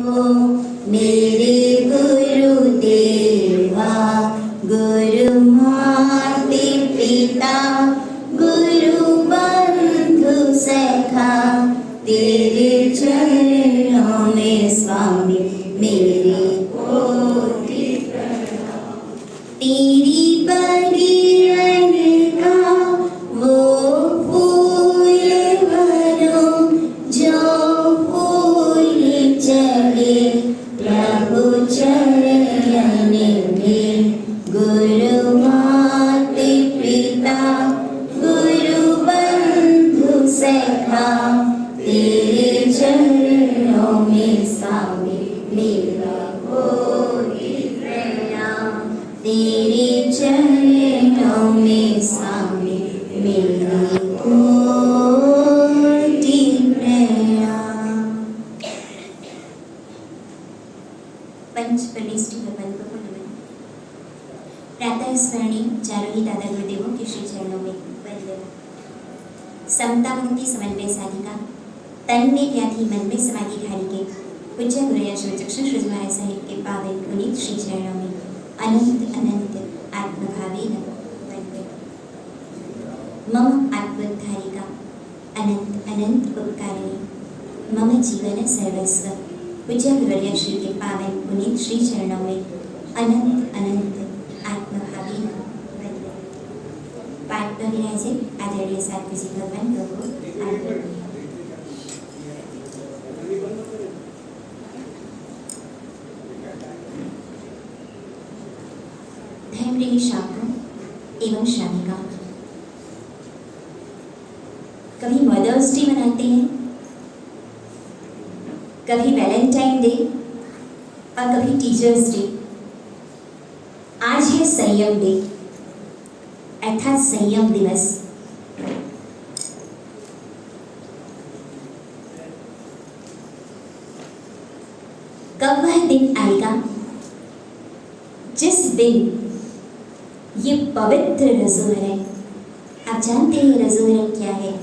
मेरे गुरुदेवा, गुरु माते पिता, गुरु बंधु सखा, तेरे चरणों में स्वामी मेरी कोटि प्रणाम। तेरी बगियन का वो फूल भरो जो फूल चढ़े प्रभु चरण में। गुरु माते पिता, गुरु बंधु सखा, तेरे चरणों में स्वामी मेरा कोटि प्रणाम। तेरे चरणों में स्वामी मेरा कोटि प्रणाम। पंच परमेष्टि भगवान को नमन। प्रातः स्मरणीय चारों ही दादा गुरुदेवों के श्री चरणों में वंदन। समता मुक्ति समन्वय साधिका, तन में व्याधि मन में समाधि धारी के पूज्य गुरुया शिवचक्षु श्री महाराज साहिब के पावन पुनीत श्री चरणों में अनंत अनंत आत्मभावेन वंदन। मम आत्मोद्धारिका अनंत अनंत उपकारिणी मम जीवन सर्वस्व पूज्य गुरुया श्री के पावन पुनीत श्री चरणों में अनंत अनंत आत्मभावेन वंदन। पाठ पर विराजे आदरणीय सात्विक भगवान प्रभु आदरणीय। धर्मप्रेमी श्रावकों एवं श्राविका, कभी मदर्स डे मनाते हैं, कभी वैलेंटाइन डे और कभी टीचर्स डे। आज है संयम डे अर्थात संयम दिवस। कब वह दिन आएगा जिस दिन ये पवित्र रजोहरण, आप जानते हैं रजोहरण क्या है?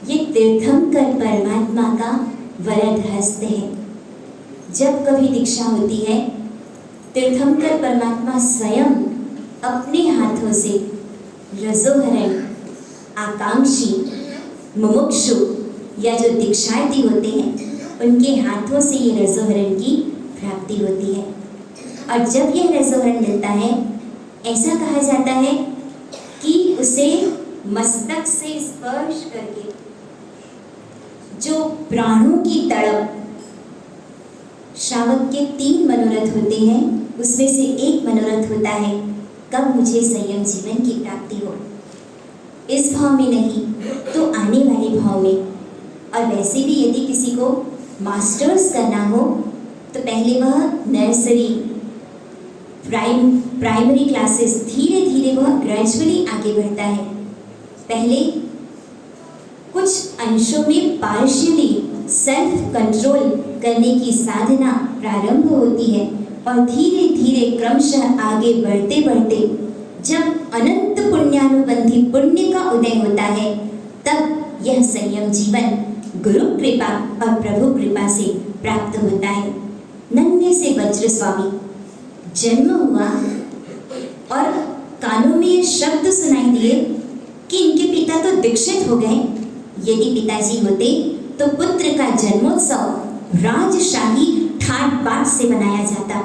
ये तीर्थंकर परमात्मा का वरद हस्त है। जब कभी दीक्षा होती है, तीर्थंकर परमात्मा स्वयं अपने हाथों से रजोहरण आकांक्षी मुमुक्षु या जो दीक्षार्थी होते हैं उनके हाथों से ये रजोहरण की प्राप्ति होती है। और जब यह रजोहरण मिलता है, ऐसा कहा जाता है कि उसे मस्तक से स्पर्श करके जो प्राणों की तड़प, श्रावक के 3 मनोरथ होते हैं, उसमें से एक मनोरथ होता है कब मुझे संयम जीवन की प्राप्ति हो। इस भाव में नहीं तो आने वाले भाव में। और वैसे भी यदि किसी को मास्टर्स करना हो तो पहले वह नर्सरी प्राइमरी क्लासेस धीरे धीरे वह ग्रेजुअली आगे बढ़ता है। पहले कुछ अंशों में पार्शियली सेल्फ कंट्रोल करने की साधना प्रारंभ होती है और धीरे धीरे क्रमशः आगे बढ़ते बढ़ते जब अनंत पुण्यानुबंधी पुण्य का उदय होता है, तब यह संयम जीवन गुरु कृपा और प्रभु कृपा से प्राप्त होता है। नन्हे से वज्र स्वामी जन्म हुआ और कानों में ये शब्द सुनाई दिए कि इनके पिता तो दीक्षित हो गए। यदि पिताजी होते तो पुत्र का जन्मोत्सव राजशाही ठाट बाट से मनाया जाता।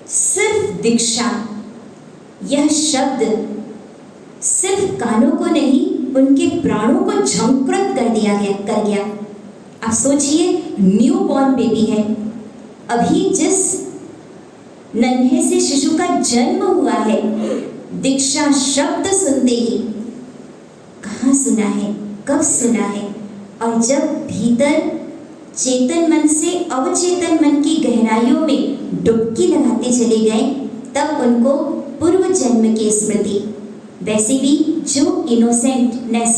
सिर्फ दीक्षा, यह शब्द सिर्फ कानों को नहीं उनके प्राणों को झंकृत कर गया। अब सोचिए, न्यू बॉर्न बेबी है, अभी जिस नन्हे से शिशु का जन्म हुआ है, दीक्षा शब्द सुनते ही कहाँ सुना है, कब सुना है? और जब भीतर चेतन मन से अवचेतन मन की गहराइयों में डुबकी लगाते चले गए, तब उनको पूर्व जन्म की स्मृति। वैसे भी जो इनोसेंटनेस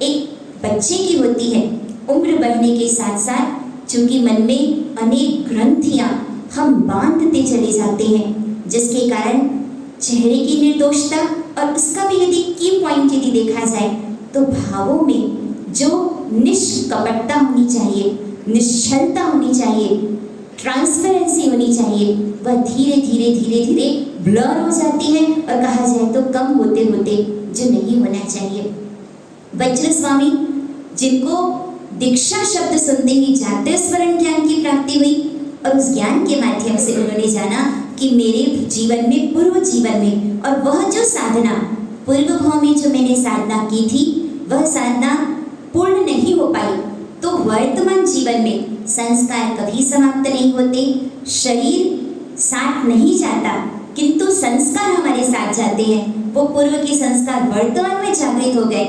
एक बच्चे की होती है, उम्र बढ़ने के साथ साथ चूंकि मन में अनेक ग्रंथियां हम बांधते चले जाते हैं, जिसके कारण चेहरे की निर्दोषता और उसका भी यदि की पॉइंट यदि देखा जाए तो भावों में जो निष्कपटता होनी चाहिए निश्चलता होनी चाहिए, ट्रांसपेरेंसी होनी चाहिए, वह धीरे धीरे धीरे धीरे ब्लर हो जाती है और कहा जाए तो कम होते होते जो नहीं होना चाहिए। वज्र स्वामी जिनको दीक्षा शब्द सुनते ही जाते स्मरण ज्ञान की प्राप्ति हुई और उस ज्ञान के माध्यम से उन्होंने जाना कि मेरे जीवन में, पूर्व जीवन में, और वह जो साधना पूर्व भाव में जो मैंने साधना की थी वह साधना पूर्ण नहीं हो पाई, तो वर्तमान जीवन में संस्कार कभी समाप्त नहीं होते, शरीर साथ नहीं जाता, किंतु संस्कार हमारे साथ जाते हैं। वो पूर्व के संस्कार वर्तमान में जागृत हो गए,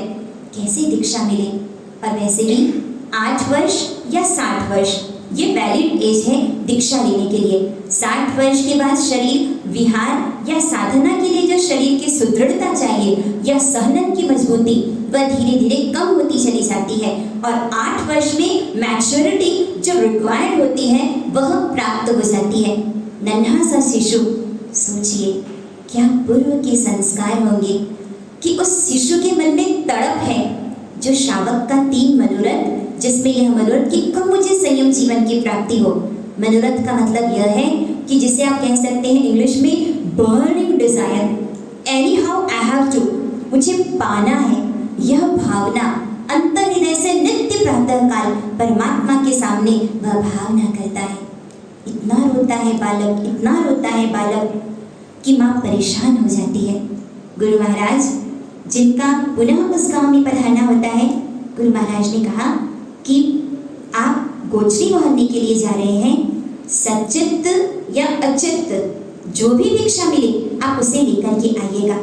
कैसे दीक्षा मिले। और वैसे भी 8 वर्ष या 60 वर्ष ये वैलिड एज है दीक्षा लेने के लिए। 60 वर्ष के बाद शरीर विहार या साधना के लिए जो शरीर की सुदृढ़ता चाहिए या सहनन की मजबूती वह धीरे धीरे कम होती चली जाती है और 8 वर्ष में मैच्योरिटी जो रिक्वायर्ड होती है वह प्राप्त हो जाती है। नन्हा सा शिशु, सोचिए क्या पूर्व के संस्कार होंगे कि उस शिशु के मन में तड़प है, जो शावक का 3 मनोरथ, जिसमें यह मनोरथ कि कब मुझे संयम जीवन की प्राप्ति हो। मनोरथ का मतलब यह है कि जिसे आप कह सकते हैं इंग्लिश में burning desire, anyhow I have to, मुझे पाना है। यह भावना अंतर हृदय से नित्य प्रातः काल परमात्मा के सामने वह भावना करता है। इतना रोता है बालक, इतना रोता है बालक कि माँ परेशान हो जाती है। गुरु महाराज जिनका पुनः उस गांव में पधारना होता है, गुरु महाराज ने कहा कि आप गोचरी वहरने के लिए जा रहे हैं, सचित या अचित जो भी दीक्षा मिले आप उसे लेकर के आइएगा।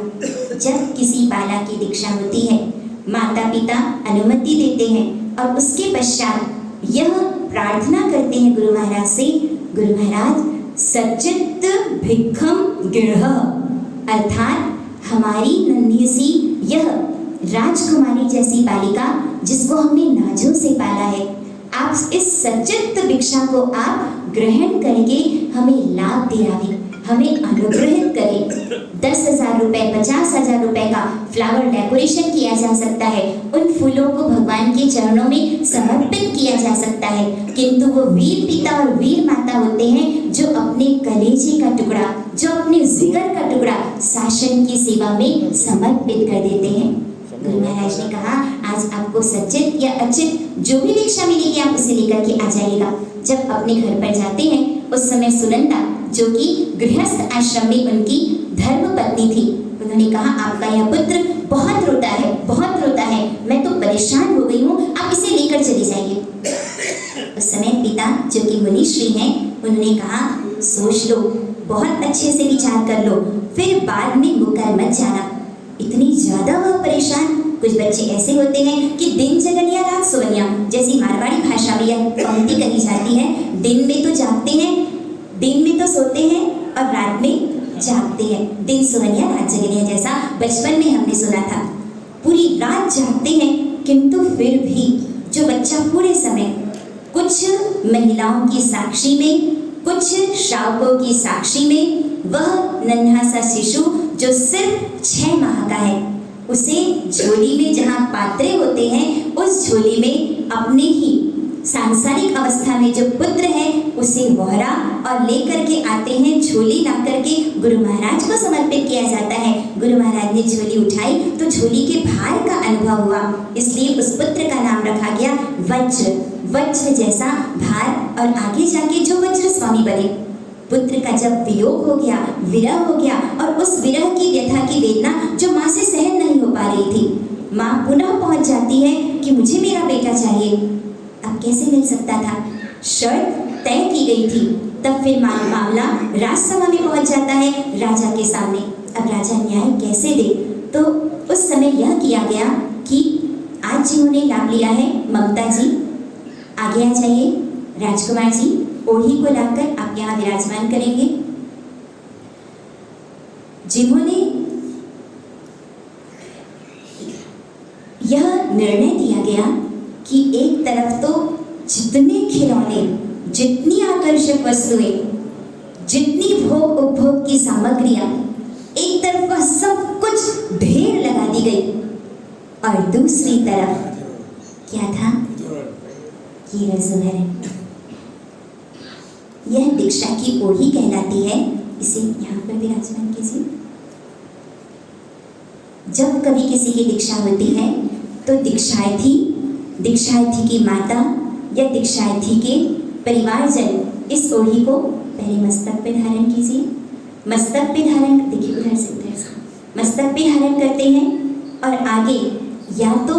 जब किसी बाला की दीक्षा होती है माता पिता अनुमति देते हैं और उसके पश्चात यह प्रार्थना करते हैं गुरु महाराज से, गुरु महाराज सचित भिक्षम गृह, अर्थात हमारी नन्ही सी यह राजकुमारी जैसी बालिका जिसको हमने नाजों से पाला है, आप इस सचित भिक्षा को आप ग्रहण करके हमें लाभ दिलावे, हमें अनुग्रहित करें। 10,000 रुपए, 50,000 रुपए का फ्लावर डेकोरेशन किया जा सकता है, उन फूलों को भगवान के चरणों में समर्पित किया जा सकता है, किंतु वो वीर पिता और वीर माता होते हैं जो अपने कलेजे का टुकड़ा, जो अपने जिगर का टुकड़ा शासन की सेवा में समर्पित कर देते हैं। गुरु महाराज ने कहा आज आपको सचित या अचित जो भी दीक्षा मिलेगी आप उसे लेकर के आ जाइएगा। जब अपने घर पर जाते हैं उस समय सुनंदा जो कि गृहस्थ आश्रम में उनकी धर्म पत्नी थी, उन्होंने कहा आपका यह पुत्र बहुत रोता है, बहुत रोता है, मैं तो परेशान हो गई हूँ, आप इसे लेकर चले जाइए। उस समय पिता जो कि मुनिश्री हैं उन्होंने कहा सोच लो, बहुत अच्छे से विचार कर लो, फिर बाद में मुकर मत जाना। इतनी ज्यादा वह परेशान, कुछ बच्चे ऐसे होते हैं कि दिन जगनिया रात सोनिया, जैसी मारवाड़ी भाषा में यह पंक्ति कही जाती है, दिन में तो जागते हैं, दिन में तो सोते हैं और रात में जागते हैं, दिन सोनिया रात जगनिया, जैसा बचपन में हमने सुना था। पूरी रात जागते हैं, किंतु फिर भी जो बच्चा पूरे समय कुछ महिलाओं की साक्षी में, कुछ श्रावकों की साक्षी में, वह नन्हा सा शिशु जो सिर्फ 6 माह का है, उसे झोली में जहाँ पात्रे होते हैं उस झोली में अपने ही सांसारिक अवस्था में जो पुत्र है उसे वहरा और लेकर के आते हैं, झोली ला करके गुरु महाराज को समर्पित किया जाता है। गुरु महाराज ने झोली उठाई तो झोली के भार का अनुभव हुआ, इसलिए उस पुत्र का नाम रखा गया वज्र, वज्र जैसा भार। और आगे जाके जो वज्र स्वामी बने, पुत्र का जब वियोग हो गया, विरह हो गया और उस विरह की व्यथा की वेदना जो माँ से सहन नहीं हो पा रही थी, माँ पुनः पहुंच जाती है कि मुझे मेरा बेटा चाहिए। अब कैसे मिल सकता था, शर्त तय की गई थी। तब फिर मामला राजसभा में पहुंच जाता है, राजा के सामने। अब राजा न्याय कैसे दे, तो उस समय यह किया गया कि आज जिन्होंने लाभ लिया है, ममता जी आगे आ जाइए, राजकुमार जी ओढ़ी को लाकर आप यहाँ विराजमान करेंगे। जिन्होंने यह निर्णय दिया गया कि एक तरफ तो जितने खिलौने, जितनी आकर्षक वस्तुएं, जितनी भोग उपभोग की सामग्रियां, एक तरफ वह सब कुछ ढेर लगा दी गई और दूसरी तरफ क्या था, ये रजोहर है। यह दीक्षा की ओढ़ी कहलाती है। इसे यहाँ पर विराजमान कीजिए। जब कभी किसी की दीक्षा होती है तो दीक्षार्थी की माता या दीक्षार्थी के परिवारजन इस ओढ़ी को पहले मस्तक पे धारण कीजिए। मस्तक पे धारण, देखिए उधर से मस्तक पे धारण करते हैं और आगे या तो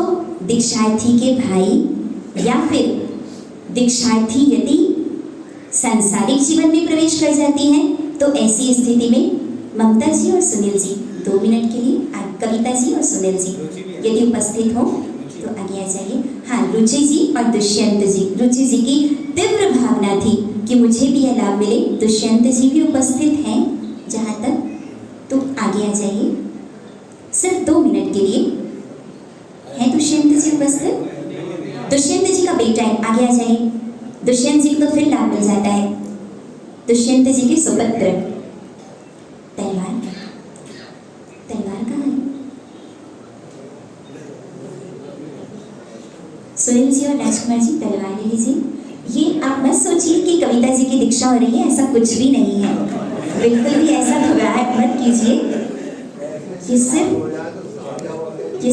दीक्षार्थी के भाई या फिर दीक्षार्थी यदि सांसारिक जीवन में प्रवेश कर जाती हैं तो ऐसी स्थिति में ममता जी और सुनील जी 2 मिनट के लिए, कविता जी और सुनील जी यदि उपस्थित हो तो आगे आ जाइए। हाँ, रुचि जी और दुष्यंत जी। रुचि जी की तीव्र भावना थी कि मुझे भी यह लाभ मिले। दुष्यंत जी भी उपस्थित हैं जहाँ तक, तो आगे आ जाइए। सिर्फ 2 मिनट के लिए है दुष्यंत जी उपस्थित। दुष्यंत जी का बेटा है, आगे आ जाइए। दुष्यंत जी को तो फिर लाभ मिल जाता है। दुष्यंत जी के सुपुत्र। तलवार कहाँ है? सुनील जी और राजकुमार जी तलवार ले लीजिए। ये आप मत सोचिए कि कविता जी की दीक्षा हो रही है, ऐसा कुछ भी नहीं है। बिल्कुल भी ऐसा घबराहट मत कीजिए। ये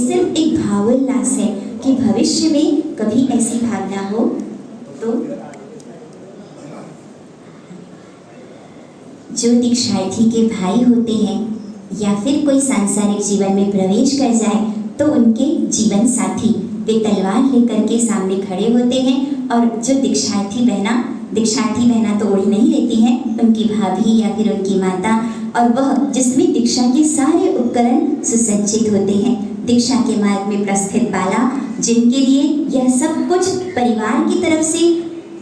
सिर्फ एक भावोल्लास है कि भविष्य में कभी ऐसी भावना हो तो जो दीक्षार्थी के भाई होते हैं या फिर कोई सांसारिक जीवन में प्रवेश कर जाए तो उनके जीवन साथी वे तलवार लेकर के सामने खड़े होते हैं और जो दीक्षार्थी बहना तो ओढ़ी नहीं लेती हैं, उनकी भाभी या फिर उनकी माता, और वह जिसमें दीक्षा के सारे उपकरण सुसज्जित होते हैं। दीक्षा के मार्ग में प्रस्थित बाला, जिनके लिए यह सब कुछ परिवार की तरफ से,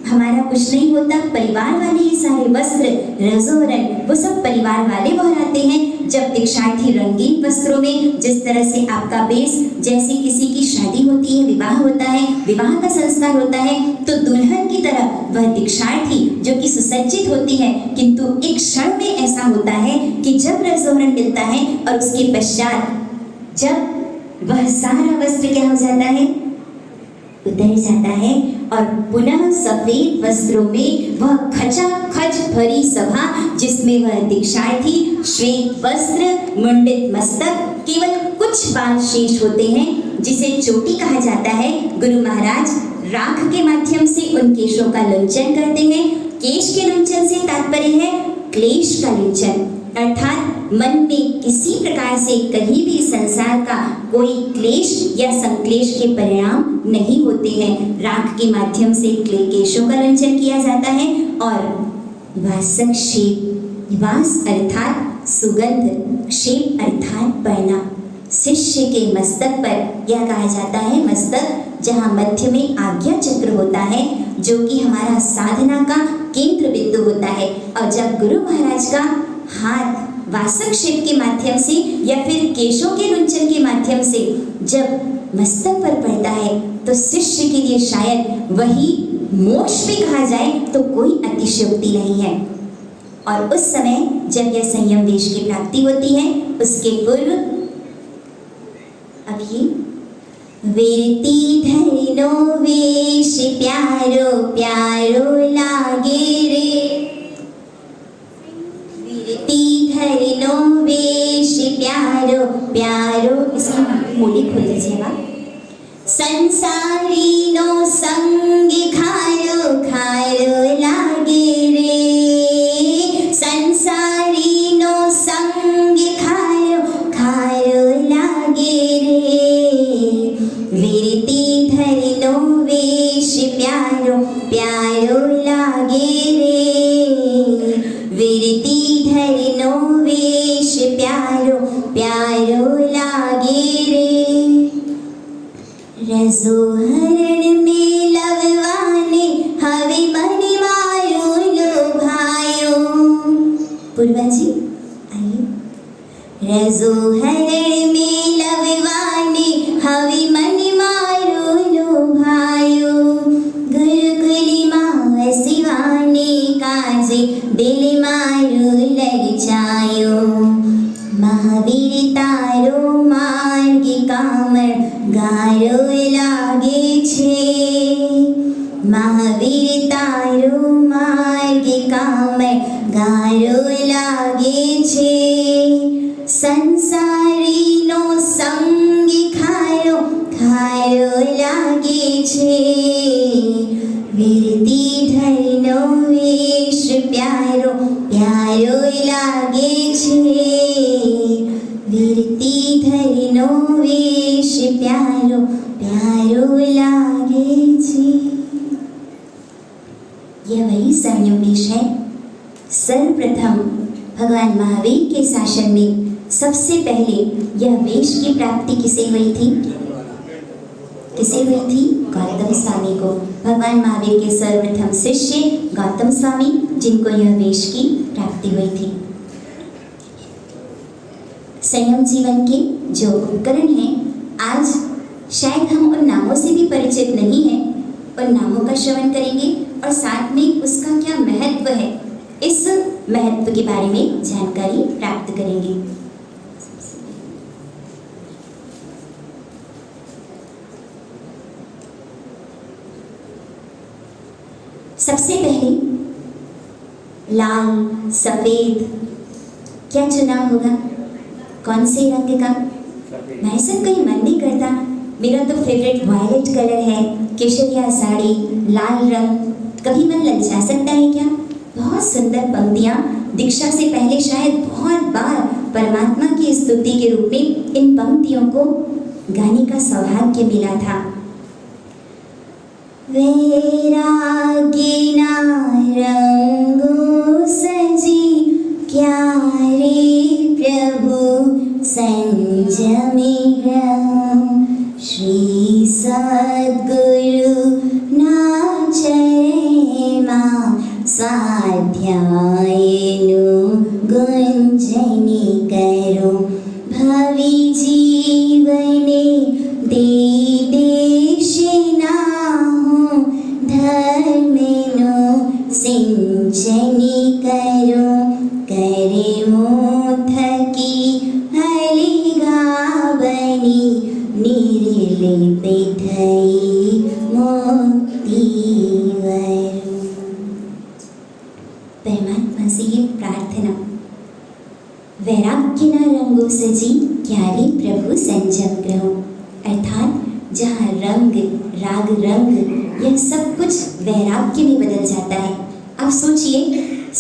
हमारा कुछ नहीं होता, परिवार वाले ही सारे वस्त्र रजोवरण वो सब परिवार वाले बहराते हैं। जब दीक्षार्थी रंगीन वस्त्रों में, जिस तरह से आपका बेस, जैसे किसी की शादी होती है, विवाह होता है, विवाह का संस्कार होता है, तो दुल्हन की तरह वह दीक्षार्थी जो कि सुसज्जित होती है, किंतु एक क्षण में ऐसा होता है कि जब रजोवरण मिलता है और उसके पश्चात जब वह सारा वस्त्र क्या हो जाता है, उतर जाता है और पुनः सफेद वस्त्रों में वह खचाखच भरी सभा, जिसमें वह दीक्षार्थी श्वेत वस्त्र, मुंडित मस्तक, केवल कुछ बाल शेष होते हैं जिसे चोटी कहा जाता है। गुरु महाराज राख के माध्यम से उन केशों का लुंचन करते हैं। केश के लुंचन से तात्पर्य है क्लेश का लुंचन, अर्थात मन में किसी प्रकार से कहीं भी संसार का कोई क्लेश या संक्लेश के परिणाम नहीं होते हैं। राख के माध्यम से केशों का लुंचन किया जाता है और वासक क्षेप, वास अर्थात सुगंध, क्षेप अर्थात पढ़ना, शिष्य के मस्तक पर यह कहा जाता है, मस्तक जहाँ मध्य में आज्ञा चक्र होता है जो कि हमारा साधना का केंद्र बिंदु होता है, और जब गुरु महाराज का हाथ वासक क्षेप के माध्यम से या फिर केशों के लुंचन के माध्यम से जब मस्तक पर पड़ता है तो शिष्य के लिए शायद वही मोक्ष भी कहा जाए तो कोई अतिशयोक्ति नहीं है। और उस समय जब यह संयम वेश की प्राप्ति होती है, उसके पूर्व अब ये वीरती धरिनो वेश प्यारो प्यारो लागे रे, वीरती धरिनो वेश प्यारो प्यारो, इसकी मूली खोल दीजिए आप। संसारी नो संग खारो खारो लागे रे, संसारी नो संग खारो खारो लागे रे, वीरती धरिनो वेश प्यारो प्यारो लागे रे, वीरती धरिनो वेश प्यारो प्यारो लागे रे, रजोहरण में लववाने हवे मन मायो लो भायो। पूर्वा जी आइए। रजोहरण में लववाने हवे मन मायो लो भायो, गुरुकुली माँ सिवाने काजे दिल मारो लग जायो, महावीर तारो मार्ग कामर गारो लागे छे, કામય ગારો લાગે છે. સંસારીનો સંગ ખારો ખારો લાગે છે. વિરતીધરનો વેશ પ્યારો પ્યારો લાગે છે. વિરતીધરનો વેશ प्यारो प्यारो लागे छे. यह वही संयम वेश है. सर्वप्रथम भगवान महावीर के शासन में सबसे पहले यह वेश की प्राप्ति किसे हुई थी? किसे हुई थी? गौतम स्वामी को. भगवान महावीर के सर्वप्रथम शिष्य गौतम स्वामी, जिनको यह वेश की प्राप्ति हुई थी. संयम जीवन के जो उपकरण हैं, आज शायद हम उन नामों से भी परिचित नहीं हैं. उन नामों का श्रवण करेंगे और साथ में उसका क्या महत्व है, इस महत्व के बारे में जानकारी प्राप्त करेंगे. सबसे पहले लाल सफेद क्या चुनाव होगा? कौन से रंग का? मैं सब कहीं मन नहीं करता. मेरा तो फेवरेट वायलेट कलर है. केशरिया साड़ी, लाल रंग. कभी मन ललचा सकता है क्या? बहुत सुंदर पंक्तियाँ. दीक्षा से पहले शायद बहुत बार परमात्मा की स्तुति के रूप में इन पंक्तियों को गाने का सौभाग्य मिला था. वैराग्यना रंगो सजी क्या रे प्रभु संजमी श्री सद्गुरु नाचरेमा स्वाध्यायनु गुंजनी करो भवि जीवने दे देशिना धर्मेनु सिंचनी करो करे मोथकी हलिगावनी निर्लिपित मोती. परमात्मा से ये प्रार्थना. वैराग्यना रंगो सजी क्यारे प्रभु संजम ग्रहो. अर्थात जहाँ रंग राग रंग यह सब कुछ वैराग्य में बदल जाता है. आप सोचिए,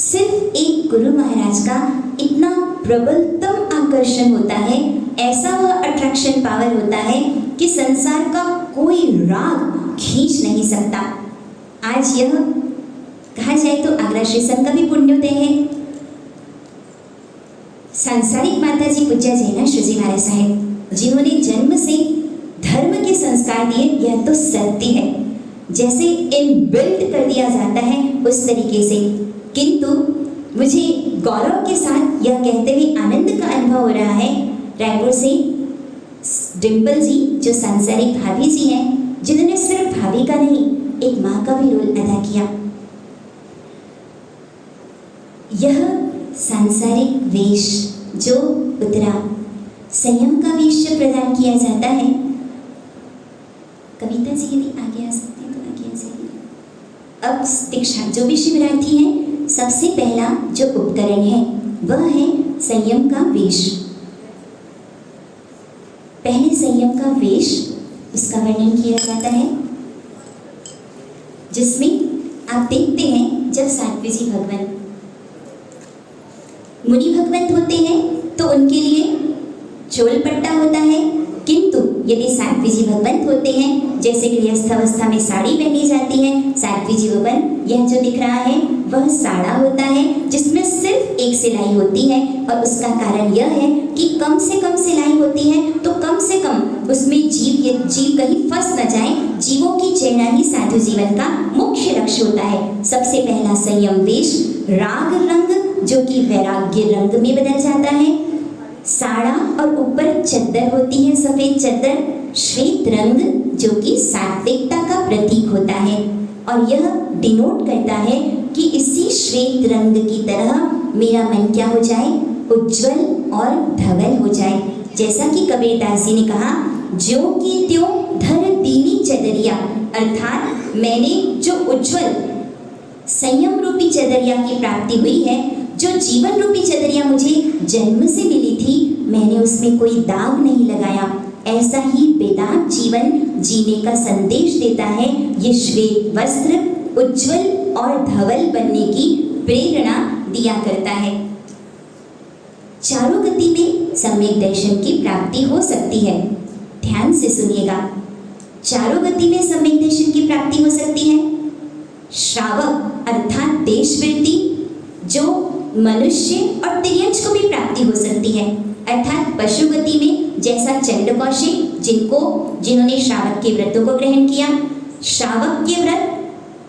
सिर्फ एक गुरु महाराज का इतना प्रबलतम आकर्षण होता है, ऐसा वह अट्रैक्शन पावर होता है कि संसार का कोई राग खींच नहीं सकता. आज यह कहा जाए तो आगरा स्टेशन का भी पुण्योदय है. सांसारिक माता जी पूज्य जैना श्रीजी महाराज साहेब, जिन्होंने जन्म से धर्म के संस्कार दिए, यह तो सत्य है. जैसे इनबिल्ट कर दिया जाता है उस तरीके से. किंतु मुझे गौरव के साथ यह कहते हुए आनंद का अनुभव हो रहा है, रायपुर से डिम्पल जी जो सांसारिक भाभी जी हैं, जिन्होंने सिर्फ भाभी का नहीं एक माँ का भी रोल अदा किया. यह सांसारिक वेश जो उतरा, संयम का वेश प्रदान किया जाता है. कविता जी यदि आगे आ सकते हैं तो आगे आ जाइए. अब दीक्षा जो भी शिविरार्थी हैं, सबसे पहला जो उपकरण है वह है संयम का वेश. पहले संयम का वेश, उसका वर्णन किया जाता है, जिसमें आप देखते हैं जब सात्विक जी भगवान मुनि भगवंत होते हैं तो उनके लिए चोल पट्टा होता है. किंतु यदि सात्विक जी भगवंत होते हैं, जैसे गृहस्थ अवस्था में साड़ी पहनी जाती है, सात्विक जी भगवंत, यह जो दिख रहा है वह साड़ा होता है जिसमें सिर्फ एक सिलाई होती है. और उसका कारण यह है कि कम से कम सिलाई होती है तो कम से कम उसमें जीव कहीं फंस न जाए. जीवों की चेतना ही साधु जीवन का मुख्य लक्ष्य होता है. सबसे पहला संयम वेश राग रंग जो कि वैराग्य रंग में बदल जाता है. साड़ा और ऊपर चद्दर होती है, सफेद चद्दर, श्वेत रंग जो कि सात्विकता का प्रतीक होता है. और यह डिनोट करता है कि इसी श्वेत रंग की तरह मेरा मन क्या हो जाए, उज्जवल और धवल हो जाए. जैसा कि कबीरदास जी ने कहा, ज्यों की त्यों धर दीनी चदरिया, अर्थात मैंने जो उज्जवल संयम रूपी चदरिया की प्राप्ति हुई है। जो जीवन रूपी चदरिया मुझे जन्म से मिली थी, मैंने उसमें कोई दाग नहीं लगाया। ऐसा ही बेदाग जीवन जीने का संदेश देता है ये श्वेत वस्त्र। उज्जवल और धवल बनने की प्रेरणा दिया करता है। चारों गति में सम्यक दर्शन की प्राप्ति हो सकती है। ध्यान से सुनिएगा, चारों गति में सम्यक दर्शन की प्राप्ति हो सकती है। श्रावक अर्थात देशवृत्ति, जो मनुष्य और तिर्यंश को भी प्राप्ति हो सकती है। अर्थात पशु गति में जैसा चंड कौशिक, जिन्होंने श्रावक के व्रतों को ग्रहण किया। श्रावक के व्रत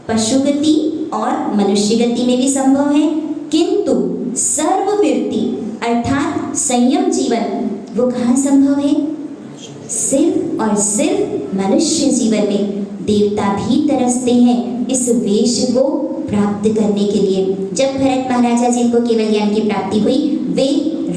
पशु गति और मनुष्य गति में भी संभव है, किंतु सर्ववृत्ति अर्थात संयम जीवन वो कहाँ संभव है? सिर्फ और सिर्फ मनुष्य जीवन में। देवता भी तरसते हैं इस वेश को प्राप्त करने के लिए। जब भरत महाराजा जी को केवल ज्ञान की प्राप्ति हुई, वे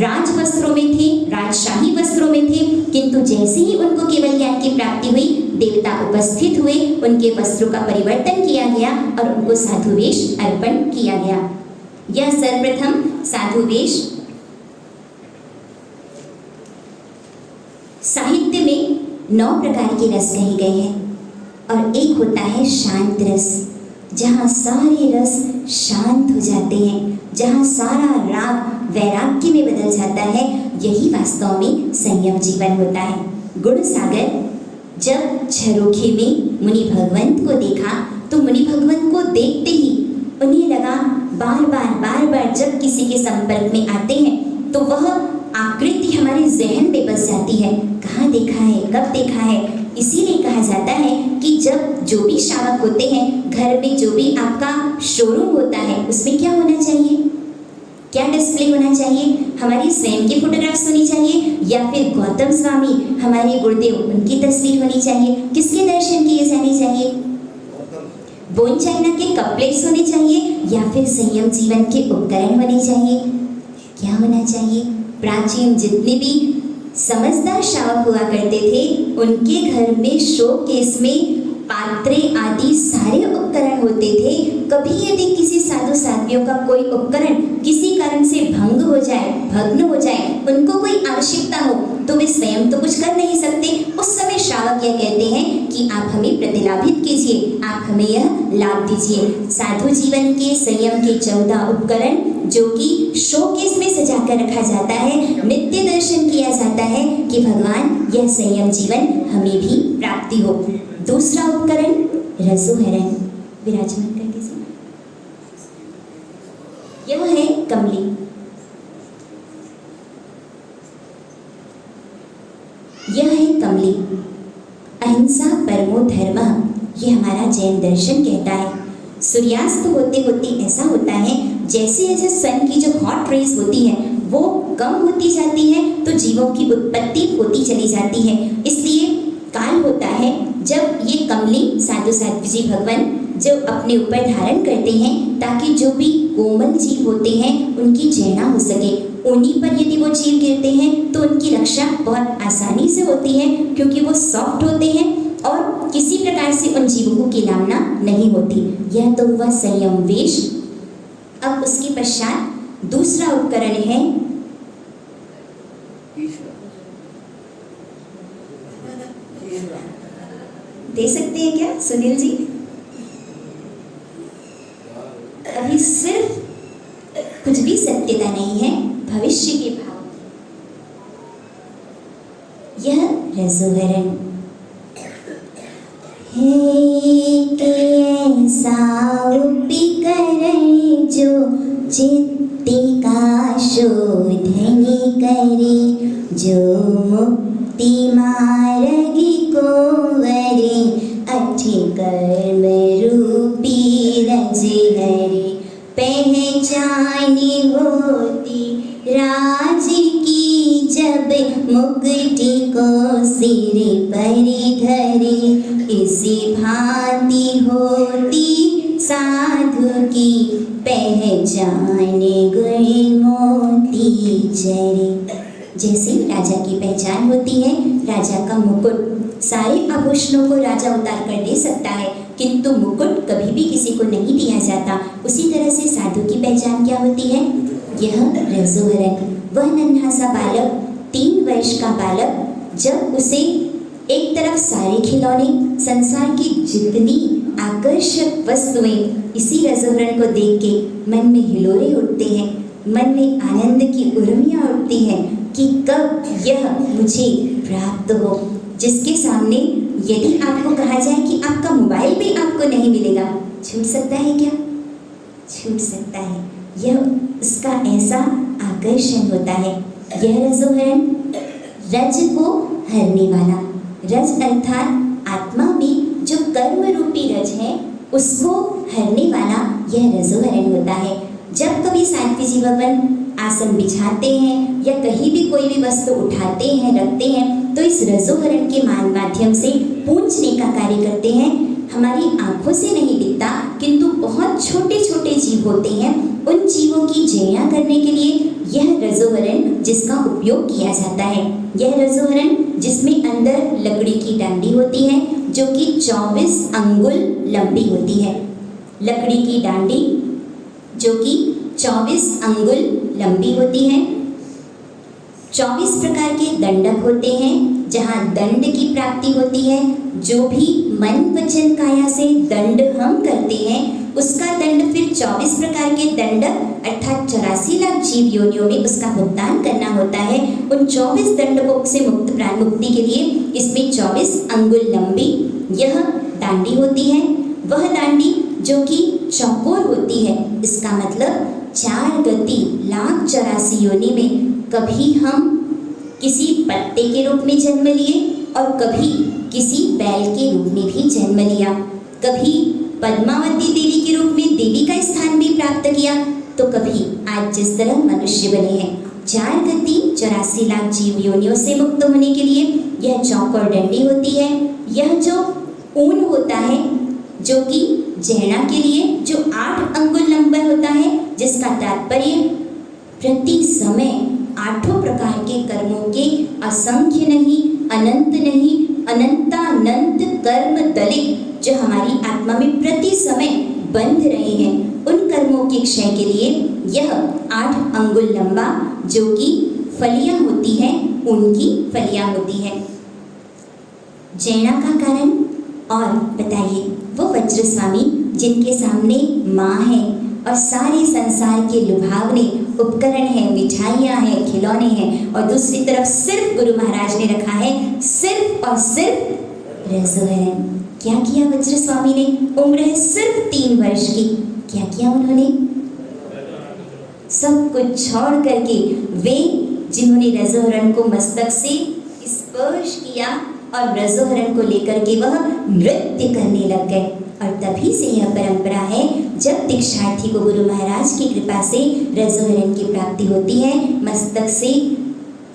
राज वस्त्रों में थे, राजशाही वस्त्रों में थे, किंतु जैसे ही उनको केवल ज्ञान की प्राप्ति हुई, देवता उपस्थित हुए, उनके वस्त्रों का परिवर्तन किया गया और उनको साधु वेश अर्पण किया गया। यह सर्वप्रथम साधु वेश साहित्य में 9 प्रकार के रस कहे गए हैं और एक होता है शांत रस, जहाँ सारे रस शांत हो जाते हैं, जहाँ सारा राग वैराग्य में बदल जाता है। यही वास्तव में संयम जीवन होता है। गुण सागर जब झरोखे में मुनि भगवंत को देखा, तो मुनि भगवंत को देखते ही उन्हें लगा बार बार जब किसी के संपर्क में आते हैं तो वह आकृति हमारे जहन में बस जाती है। कहाँ देखा है, कब देखा है। इसीलिए कहा जाता है कि जब जो भी श्रावक होते हैं, घर में जो भी आपका शोरूम होता है, उसमें क्या होना चाहिए, क्या डिस्प्ले होना चाहिए? हमारी स्वयं की फोटोग्राफ्स होनी चाहिए या फिर गौतम स्वामी हमारे गुरुदेव उनकी तस्वीर होनी चाहिए? किसके दर्शन किए जाने चाहिए? बोन चाइना के कपलेट्स होने चाहिए या फिर संयम जीवन के उपकरण होने चाहिए? क्या होना चाहिए? प्राचीन जितने भी समझदार श्रावक हुआ करते थे, उनके घर में शोकेस में पात्रे आदि सारे उपकरण होते थे। कभी यदि किसी साधु साध्वियों का कोई उपकरण किसी कारण से भंग हो जाए, भग्न हो जाए, उनको कोई आवश्यकता हो, तो वे स्वयं तो कुछ कर नहीं सकते। उस समय श्रावक यह कहते हैं कि आप हमें प्रतिलाभित कीजिए, आप हमें यह लाभ दीजिए। साधु जीवन के संयम के 14 उपकरण जो कि शोकेस में सजा कर रखा जाता है, नित्य दर्शन किया जाता है कि भगवान यह संयम जीवन हमें भी प्राप्ति हो। दूसरा उपकरण रसोहरण, विराजमान करके सुना, यह है कमली। यह है कमली। अहिंसा परमो धर्मः, ये हमारा जैन दर्शन कहता है। सूर्यास्त होते होते ऐसा होता है जैसे जैसे सन की जो हॉट रेज होती है वो कम होती जाती है, तो जीवों की उत्पत्ति होती चली जाती है। इसलिए काल होता है जब ये कमली साधु साध्वी जी भगवान जो अपने ऊपर धारण करते हैं, ताकि जो भी कोमल जीव होते हैं उनकी जैना हो सके। उन्हीं पर यदि वो जीव गिरते हैं तो उनकी रक्षा बहुत आसानी से होती है, क्योंकि वो सॉफ्ट होते हैं और किसी प्रकार से उन जीवों की लालना नहीं होती। यह तो हुआ संयम वेश। अब उसके पश्चात दूसरा उपकरण है दे सकते हैं क्या सुनील जी? अभी सिर्फ कुछ भी सत्यता नहीं है, भविष्य के भाव। यह रसोहरण है कि ऐसा उपकरण जो चित्त का शोधन करे, जो मुक्ति मार्ग को वरे, अठ कर्म रूपी रज हरे। पहचान होती राज की जब मुकुट को सिर पर धरे, इसी भांति होती साधु की पहचान गुण मोती चरे। जैसे राजा की पहचान होती है, राजा का मुकुट, सारे आभूषणों को राजा उतार कर दे सकता है, किंतु मुकुट कभी भी किसी को नहीं दिया जाता। उसी तरह से साधु की पहचान क्या होती है? यह रजोहरण, वह नन्हा सा बालक, 3 वर्ष का बालक, जब उसे एक तरफ सारे खिलौने, संसार की जितनी आकर्षक वस्तुएं इसी रजोहरण को देख के मन में हिलोरे उठते हैं, मन में आनंद की उर्मियाँ उठती हैं कि कब यह मुझे प्राप्त हो। जिसके सामने यदि आपको कहा जाए कि आपका मोबाइल भी आपको नहीं मिलेगा, छूट सकता है क्या? छूट सकता है। यह उसका ऐसा आकर्षण होता है। यह रजोहरण रज को हरने वाला, रज अर्थात आत्मा में जो कर्म रूपी रज है उसको हरने वाला यह रजोहरण होता है। जब कभी सात्विक जी भगवान आसन बिछाते हैं या कहीं भी कोई भी वस्तु उठाते हैं, रखते हैं, तो इस रजोहरण के माध्यम से पूंछने का कार्य करते हैं। हमारी आंखों से नहीं दिखता, किंतु बहुत छोटे छोटे जीव होते हैं, उन जीवों की जया करने के लिए यह रजोहरण जिसका उपयोग किया जाता है। यह रजोहरण जिसमें अंदर लकड़ी की डांडी होती है जो कि 24 अंगुल लंबी होती है। लकड़ी की डांडी जो कि 24 अंगुल लंबी होती है। 24 प्रकार के दंडक होते हैं जहाँ दंड की प्राप्ति होती है। जो भी मन वचन काया से दंड हम करते हैं उसका दंड फिर 24 प्रकार के दंडक अर्थात 84 लाख जीव योनियों में उसका भुगतान करना होता है। उन 24 दंडकों से मुक्त प्राण मुक्ति के लिए इसमें 24 अंगुल लंबी यह डांडी होती है। वह डांडी जो कि चौकोर होती है, इसका मतलब 4 गति लाख 84 योनि में कभी हम किसी पत्ते के रूप में जन्म लिए और कभी किसी बैल के रूप में भी जन्म लिया, कभी पद्मावती देवी के रूप में देवी का स्थान भी प्राप्त किया, तो कभी आज जिस तरह मनुष्य बने हैं। 4 गति 84 लाख जीव योनियों से मुक्त होने के लिए यह चौकोर डंडी होती है। यह जो ऊन होता है जो कि जैना के लिए जो 8 अंगुल लंबा होता है, जिसका तात्पर्य प्रति समय 8 प्रकार के कर्मों के असंख्य नहीं, अनंत नहीं, अनंतानंत कर्म दलित जो हमारी आत्मा में प्रति समय बंध रहे हैं, उन कर्मों के क्षय के लिए यह 8 अंगुल लंबा जो कि फलियां होती हैं, उनकी फलियां होती है। जैना का कारण और बताइए, वो वज्र स्वामी जिनके सामने माँ है और सारे संसार के लुभावने उपकरण हैं, मिठाइयाँ हैं, खिलौने हैं, और दूसरी तरफ सिर्फ गुरु महाराज ने रखा है सिर्फ और सिर्फ रजोहरण। क्या किया वज्र स्वामी ने? उम्र है सिर्फ 3 वर्ष की, क्या किया उन्होंने? सब कुछ छोड़ करके वे जिन्होंने रजोहरण को मस्तक से स्पर्श किया और रजोहरण को लेकर के वह नृत्य करने लग गए। और तभी से यह परंपरा है, जब दीक्षार्थी को गुरु महाराज की कृपा से रजोहरण की प्राप्ति होती है, मस्तक से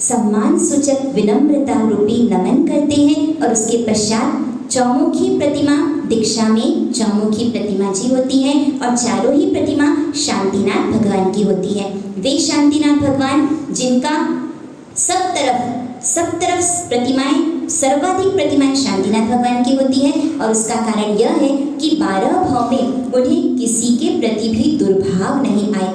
सम्मान सूचक विनम्रता रूपी नमन करते हैं और उसके पश्चात चौमुखी प्रतिमा, दीक्षा में चौमुखी प्रतिमा जी होती है और चारों ही प्रतिमा शांतिनाथ भगवान की होती है। वे शांतिनाथ भगवान जिनका सब तरफ प्रतिमाएं, सर्वाधिक प्रतिमाएं शांतिनाथ भगवान की होती है, और उसका कारण यह है कि 12 भाव में उन्हें किसी के प्रति भी दुर्भाव नहीं आए।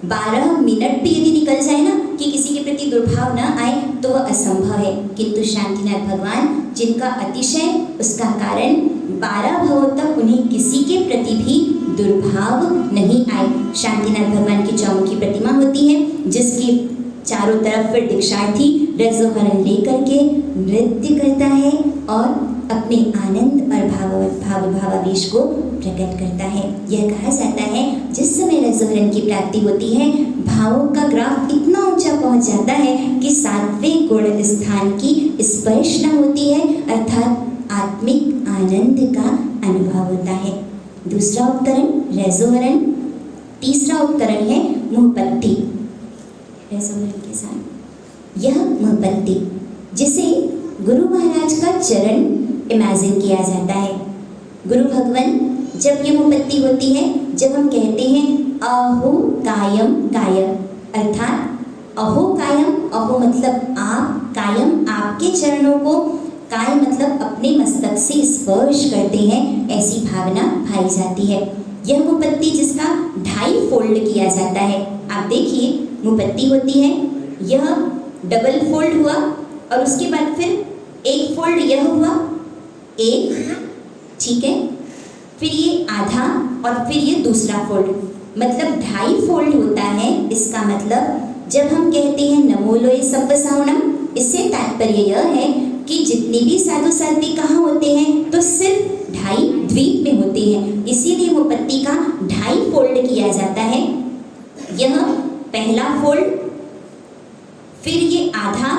12 मिनट भी यदि निकल जाए ना कि किसी के प्रति दुर्भाव न आए तो वह असंभव है, किंतु शांतिनाथ भगवान जिनका अतिशय, उसका कारण 12 भावों तक उन्हें किसी के प्रति भी दुर्भाव नहीं आए। शांतिनाथ भगवान की चौमुखी प्रतिमा होती है जिसकी चारों तरफ फिर दीक्षार्थी रजोहरण लेकर के नृत्य करता है और अपने आनंद और भावावेश को प्रकट करता है। यह कहा जाता है जिस समय रजोहरण की प्राप्ति होती है, भावों का ग्राफ इतना ऊंचा पहुंच जाता है कि 7वें गुण स्थान की स्पर्शना होती है, अर्थात आत्मिक आनंद का अनुभव होता है। दूसरा उपकरण रजोहरण, तीसरा उपकरण है मुहपत्ति। रजोहरण के साथ यह मुहपत्ति, जिसे गुरु महाराज का चरण इमेजिन किया जाता है। गुरु भगवान जब ये मुहपत्ति होती है, जब हम कहते हैं अहो कायम कायम, अर्थात अहो कायम, अहो मतलब आप, कायम आपके चरणों को काय मतलब अपने मस्तक से स्पर्श करते हैं, ऐसी भावना भाई जाती है। यह मुपत्ति जिसका 2.5 फोल्ड किया जाता है। आप देखिए मुपत्ति होती है, यह डबल फोल्ड हुआ और उसके बाद फिर एक फोल्ड यह हुआ, एक, ठीक है, फिर ये आधा और फिर ये दूसरा फोल्ड, मतलब 2.5 फोल्ड होता है। इसका मतलब जब हम कहते हैं नमो लोय सब्ब सावणम, इससे तात्पर्य यह है कि जितने भी साधु साध्वी कहाँ होते हैं तो सिर्फ 2.5 द्वीप में होते हैं, इसीलिए मुपत्ति का 2.5 फोल्ड किया जाता है। यह पहला फोल्ड, फिर ये आधा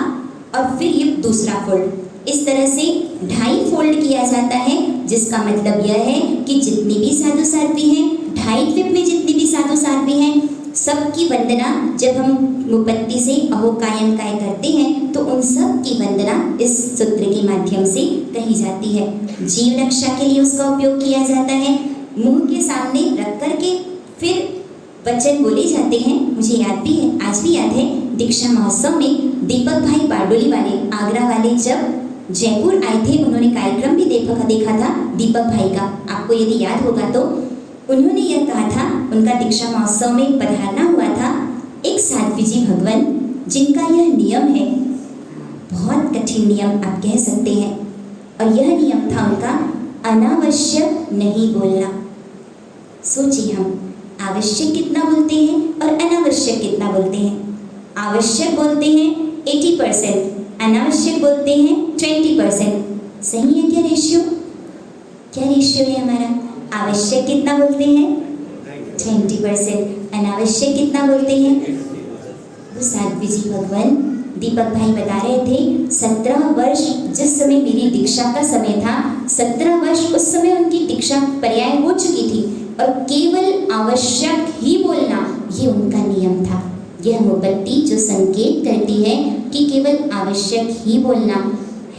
और फिर ये दूसरा फोल्ड, इस तरह से 2.5 फोल्ड किया जाता है, जिसका मतलब यह है कि जितने भी साधु साध्वी हैं, 2.5 द्वीप में जितने भी साधु साध्वी हैं, सबकी वंदना जब हम मुपत्ति से अहो कायम काय करते हैं तो उन सब की वंदना इस सूत्र के माध्यम से कही जाती है। जीव रक्षा के लिए उसका उपयोग किया जाता है। मुंह के सामने रख करके फिर वचन बोले जाते हैं। मुझे याद भी है, आज भी याद है, दीक्षा महोत्सव में दीपक भाई बारडोली वाले, आगरा वाले जब जयपुर आए थे, उन्होंने कार्यक्रम भी देखा था दीपक भाई का। आपको यदि याद होगा तो उन्होंने यह कहा था, उनका दीक्षा महोत्सव में पधारना हुआ था एक साध्वी जी भगवान, जिनका यह नियम है, बहुत कठिन नियम आप कह सकते हैं, और यह नियम था उनका, अनावश्यक नहीं बोलना। सोचिए हम आवश्यक कितना बोलते हैं और अनावश्यक कितना बोलते हैं। आवश्यक बोलते हैं 80%, अनावश्यक बोलते हैं 20%। सही है क्या रेशियो? क्या रेशियो है हमारा? आवश्यक कितना बोलते हैं? 20%। अनावश्यक कितना बोलते हैं? वो साध्वी जी भगवान दीपक भाई बता रहे थे, 17 वर्ष जिस समय मेरी दीक्षा का समय था, 17 वर्ष उस समय उनकी दीक्षा पर्याय हो चुकी थी, और केवल आवश्यक ही बोलना ये उनका नियम था। यह मुपत्ति जो संकेत करती है कि केवल आवश्यक ही बोलना।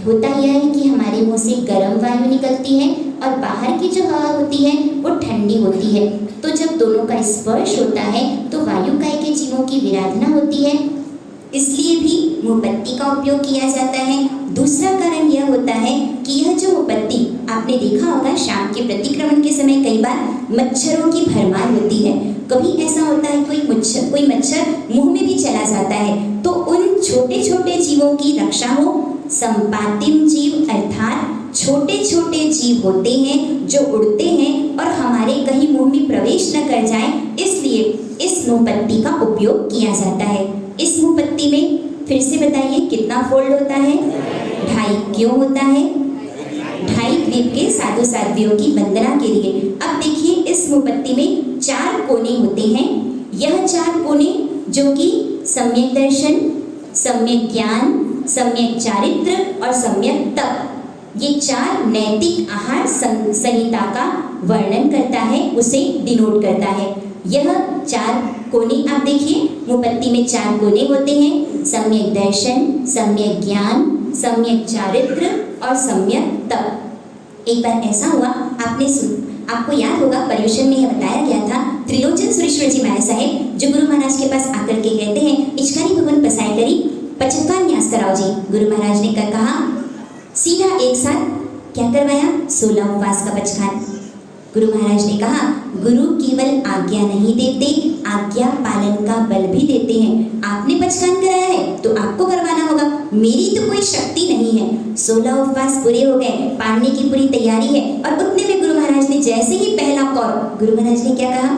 होता यह है कि हमारे मुंह से गर्म वायु निकलती है और बाहर की जो हवा होती है वो ठंडी होती है, तो जब दोनों का स्पर्श होता है तो वायुकाय के जीवों की विराधना होती है, इसलिए भी मुपत्ति का उपयोग किया जाता है। दूसरा कारण यह होता है कि यह जो मुपत्ति, आपने देखा होगा शाम के प्रतिक्रमण के समय कई बार मच्छरों की भरमार होती है। कभी ऐसा होता है कोई मच्छर मुंह में भी चला जाता है, तो उन छोटे छोटे जीवों की रक्षा हो। संपातिम जीव अर्थात छोटे छोटे जीव होते हैं जो उड़ते हैं और हमारे कहीं मुंह में प्रवेश न कर जाए, इसलिए इस मुपत्ति का उपयोग किया जाता है। इस मुपत्ति में फिर से बताइए कितना फोल्ड होता है? 2.5। क्यों होता है? 2.5 द्वीप के साधु साध्वियों की वंदना के लिए। अब देखिए इस मुपत्ति में 4 कोने होते हैं। यह 4 कोने जो कि सम्यक दर्शन, सम्यक ज्ञान, सम्यक चारित्र और सम्यक तप, ये 4 नैतिक आहार संहिता का वर्णन करता है, उसे डिनोट करता है। यह 4 कोने आप देखिए, मुपत्ति में 4 कोने होते हैं, सम्यक दर्शन, सम्यक ज्ञान, सम्यक चारित्र और सम्यक तप। एक बार ऐसा हुआ, आपको याद होगा पर्यूषण में यह बताया गया था, त्रिलोचन सुरेश्वर जी महाराज साहेब जो गुरु महाराज के पास आकर के कहते हैं, इचकारी भवन पसाई करी, 55 न्यास कराओ जी। गुरु महाराज ने कहा सीधा एक साथ क्या करवाया? 16 उपवास का पचखान। गुरु महाराज ने कहा गुरु केवल आज्ञा नहीं देते, आज्ञा पालन का बल भी देते हैं। आपने पचखान कराया है तो आपको करवाना होगा, मेरी तो कोई शक्ति नहीं है। 16 उपवास पूरे हो गए, पालने की पूरी तैयारी है, और उतने में गुरु महाराज ने जैसे ही पहला कौर, गुरु महाराज ने क्या कहा?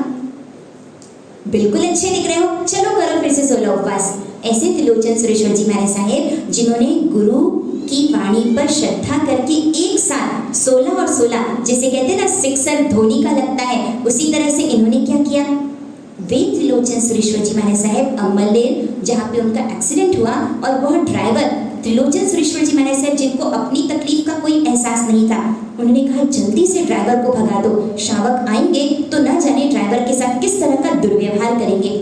बिल्कुल अच्छे दिख रहे हो, चलो करो फिर से 16 उपवास। ऐसे त्रिलोचन सुरेश्वर जी महाराज साहेब जिन्होंने गुरु की वाणी पर श्रद्धा करके एक साथ 16 और 16, जिसे कहते हैं ना सिक्सर धोनी का लगता है, उसी तरह से इन्होंने क्या किया? वे त्रिलोचन सुरेश्वर जी महाराज साहेब अम्बलनेर जहाँ पे उनका एक्सीडेंट हुआ, और वह ड्राइवर त्रिलोचन सुरेश्वर जी महाराज साहेब जिनको अपनी तकलीफ का कोई एहसास नहीं था, उन्होंने कहा जल्दी से ड्राइवर को भगा दो, शावक आएंगे तो न जाने ड्राइवर के साथ किस तरह का दुर्व्यवहार करेंगे।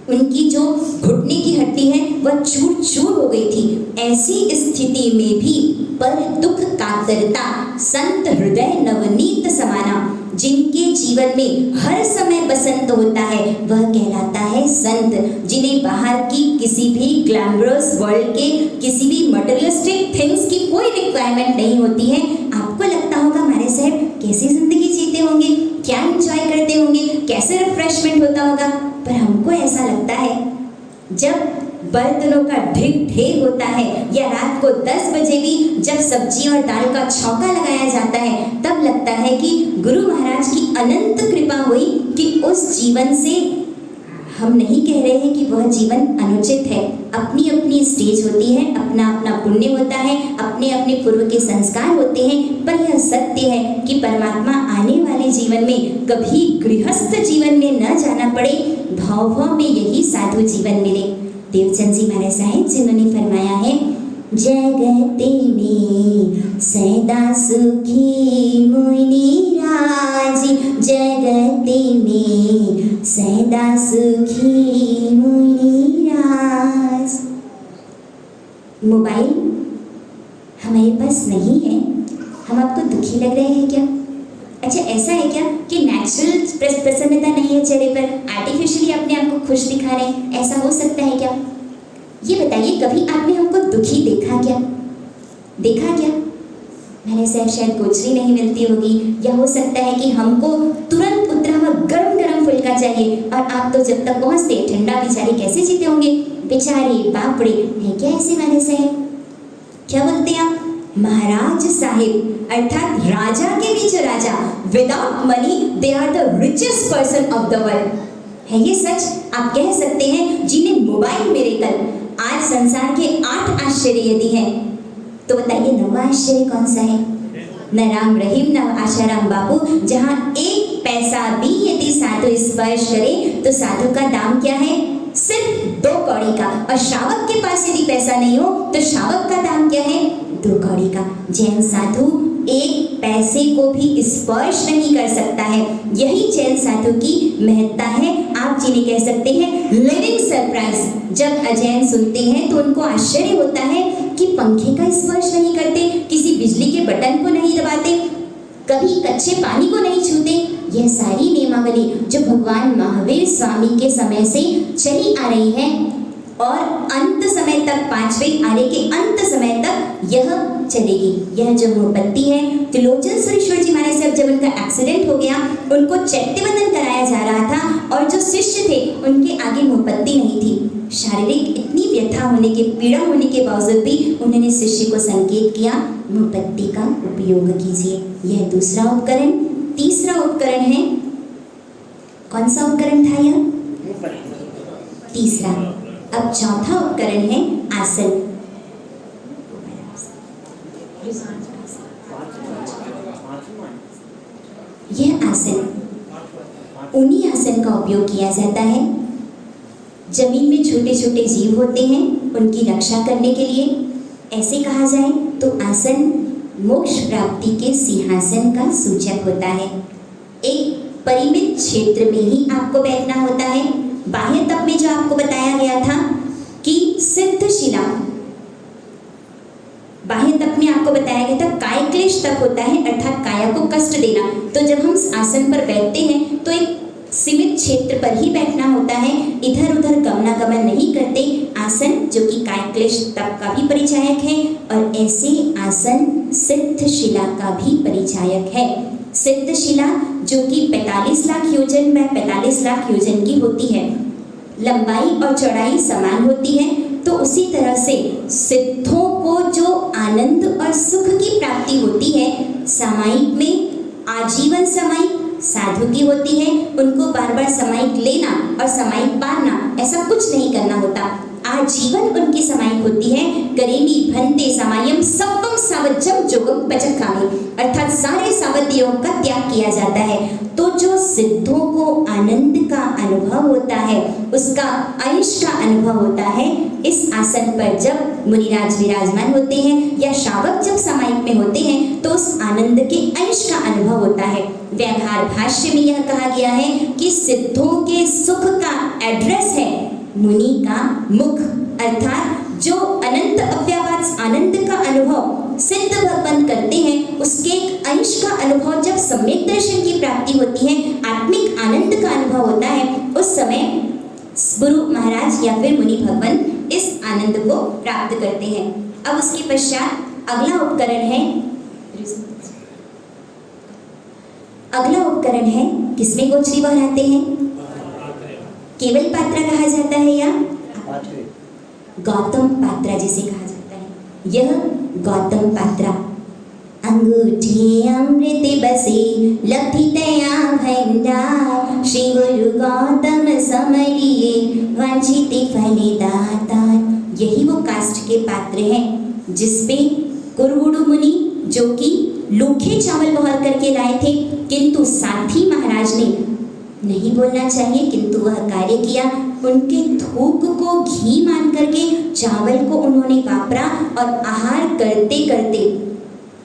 उनकी जो घुटने की हड्डी है वह चूर चूर हो गई थी। ऐसी स्थिति में भी पर दुख कातरता संत हृदय नवनीत समाना, जिनके जीवन में हर समय बसंत होता है वह कहलाता है संत, जिन्हें बाहर की किसी भी ग्लैमरस वर्ल्ड के किसी भी मटेरियलिस्टिक थिंग्स की कोई रिक्वायरमेंट नहीं होती है। आपको लगता होगा हमारे साहब कैसी जिंदगी जीते होंगे, क्या एंजॉय करते होंगे, कैसे रिफ्रेशमेंट होता होगा, पर हमको ऐसा लगता है जब बर्तनों का ढेर ढेर होता है या रात को 10 बजे भी जब सब्जी और दाल का छौंका लगाया जाता है तब लगता है कि गुरु महाराज की अनंत कृपा हुई कि उस जीवन से हम नहीं कह रहे हैं कि वह जीवन अनुचित है। अपनी अपनी स्टेज होती है, अपना अपना पुण्य होता है, अपने अपने पूर्व के संस्कार होते हैं, पर यह सत्य है कि परमात्मा आने वाले जीवन में कभी गृहस्थ जीवन में न जाना पड़े, भाव भाव में यही साधु जीवन मिले। देवचंद जी महाराज साहेब जिन्होंने फरमाया है, जगते में सदा सुखी मुनि राज, जगते में सदा सुखी मुनि राज। मोबाइल हमारे पास नहीं है, हम आपको दुखी लग रहे हैं क्या? अच्छा, ऐसा है क्या कि नेचुरल प्रसन्नता नहीं है चेहरे पर, आर्टिफिशियली अपने आप को खुश दिखा रहे हैं, ऐसा हो सकता है क्या? ये बताइए, कभी आपने हमको दुखी देखा क्या? देखा क्या? मैंने शायद गोचरी नहीं मिलती होगी, या हो सकता है कि हमको तुरंत उतरा हुआ गरम गरम फुल्का चाहिए और आप तो जब तक पहुंचते ठंडा बेचारे कैसे जीते होंगे? बेचारे बापड़े हैं क्या ऐसे मैंने साहब? क्या बोलते हैं आप? महाराज साहिब अर्थात राजा के भी जो राजा, without money they are the richest person of the world. है ये सच? आप कह सकते हैं जिन्हें मोबाइल मिरेकल आज संसार के 8 आश्चर्य यदि हैं, तो बताइए 9वां आश्चर्य कौन सा है? न राम रहीम न आशाराम बापू, जहां 1 पैसा भी यदि साधु स्पर्श करे तो साधु का दाम क्या है? सिर्फ 2 कौड़ी का। और श्रावक के पास यदि पैसा नहीं हो तो श्रावक का दाम क्या है? 2 कौड़ी का। जैन साधु 1 पैसे को भी स्पर्श नहीं कर सकता है, यही जैन साधु की महत्ता है। आप जिन्हें कह सकते हैं लिविंग सरप्राइज। जब अजैन सुनते हैं तो उनको आश्चर्य होता है कि पंखे का स्पर्श नहीं करते, किसी बिजली के बटन को नहीं दबाते, कभी कच्चे पानी को नहीं छूते। यह सारी नियमावली जो भगवान महावीर स्वामी के समय से चली आ रही है और अंत समय तक, 5वें आर्य के अंत समय तक यह चलेगी। यह जो मोमबत्ती है, त्रिलोचन सुरेश्वर जी महाराज साहब जब उनका एक्सीडेंट हो गया, उनको चैत्यवंदन कराया जा रहा था और जो शिष्य थे उनके आगे मोमबत्ती नहीं थी। शारीरिक इतनी व्यथा होने के, पीड़ा होने के बावजूद भी उन्होंने शिष्य को संकेत किया, मोमबत्ती का उपयोग कीजिए। यह दूसरा उपकरण। तीसरा उपकरण है, कौन सा उपकरण था यह? तीसरा। अब चौथा उपकरण है आसन। यह आसन, उन्हीं आसन का उपयोग किया जाता है। जमीन में छोटे छोटे जीव होते हैं, उनकी रक्षा करने के लिए। ऐसे कहा जाए तो आसन मोक्ष प्राप्ति के सिंहासन का सूचक होता है। एक परिमित क्षेत्र में ही आपको बैठना होता है। बाह्य तप में जो आपको बताया गया था कि सिद्ध शिला, बाह्य तप में आपको बताया गया था काय क्लेश तप होता है, अर्थात काया को कष्ट देना। तो जब हम आसन पर बैठते हैं तो एक सीमित क्षेत्र पर ही बैठना होता है, इधर उधर गमनागमन नहीं करते। आसन जो कि काय क्लेश तप का भी परिचायक है और ऐसे आसन सिद्ध शिला का भी परिचायक है। सिद्ध शिला जो कि 45 लाख योजन में 45 लाख योजन की होती है, लंबाई और चौड़ाई समान होती है। तो उसी तरह से सिद्धों को जो आनंद और सुख की प्राप्ति होती है, सामायिक में आजीवन सामायिक साधु की होती है। उनको बार बार सामायिक लेना और सामायिक पाना ऐसा कुछ नहीं करना होता, आजीवन उनकी समायिक होती है। करेमी भंते समायम सप्तम सावज्जम जोगम पचकामी, अर्थात सारे सावध योग का त्याग किया जाता है। तो जो सिद्धों को आनंद का अनुभव होता है, उसका अंश का अनुभव होता है, इस आसन पर जब मुनिराज विराजमान होते हैं या श्रावक जब समायिक में होते हैं तो उस आनंद के अंश का अनुभव होता है। व्यवहार भाष्य में यह कहा गया है कि सिद्धों के सुख का एड्रेस है मुनि का मुख, अर्थात जो अनंत अव्यापात आनंद का अनुभव सिद्ध भगवंत करते हैं उसके एक अंश का अनुभव जब सम्यक दर्शन की प्राप्ति होती है, आत्मिक आनंद का अनुभव होता है, उस समय गुरु महाराज या फिर मुनि भगवंत इस आनंद को प्राप्त करते हैं। अब उसके पश्चात अगला उपकरण है किसमें गोचरी बहराते हैं? केवल पात्रा कहा जाता है या गौतम पात्रा जिसे कहा जाता है, यह गौतम पात्रा। अंगूठे अमृत बसे लभितया भंडार, श्री गुरु गौतम समरिये वांछित फलदाता। यही वो काष्ठ के पात्र हैं जिसपे कुरुगुरु मुनि जो कि लूखे चावल बहर करके लाए थे, किंतु साथी महाराज ने नहीं बोलना चाहिए किंतु वह कार्य किया। उनके थूक को घी मान करके चावल को उन्होंने वापरा और आहार करते करते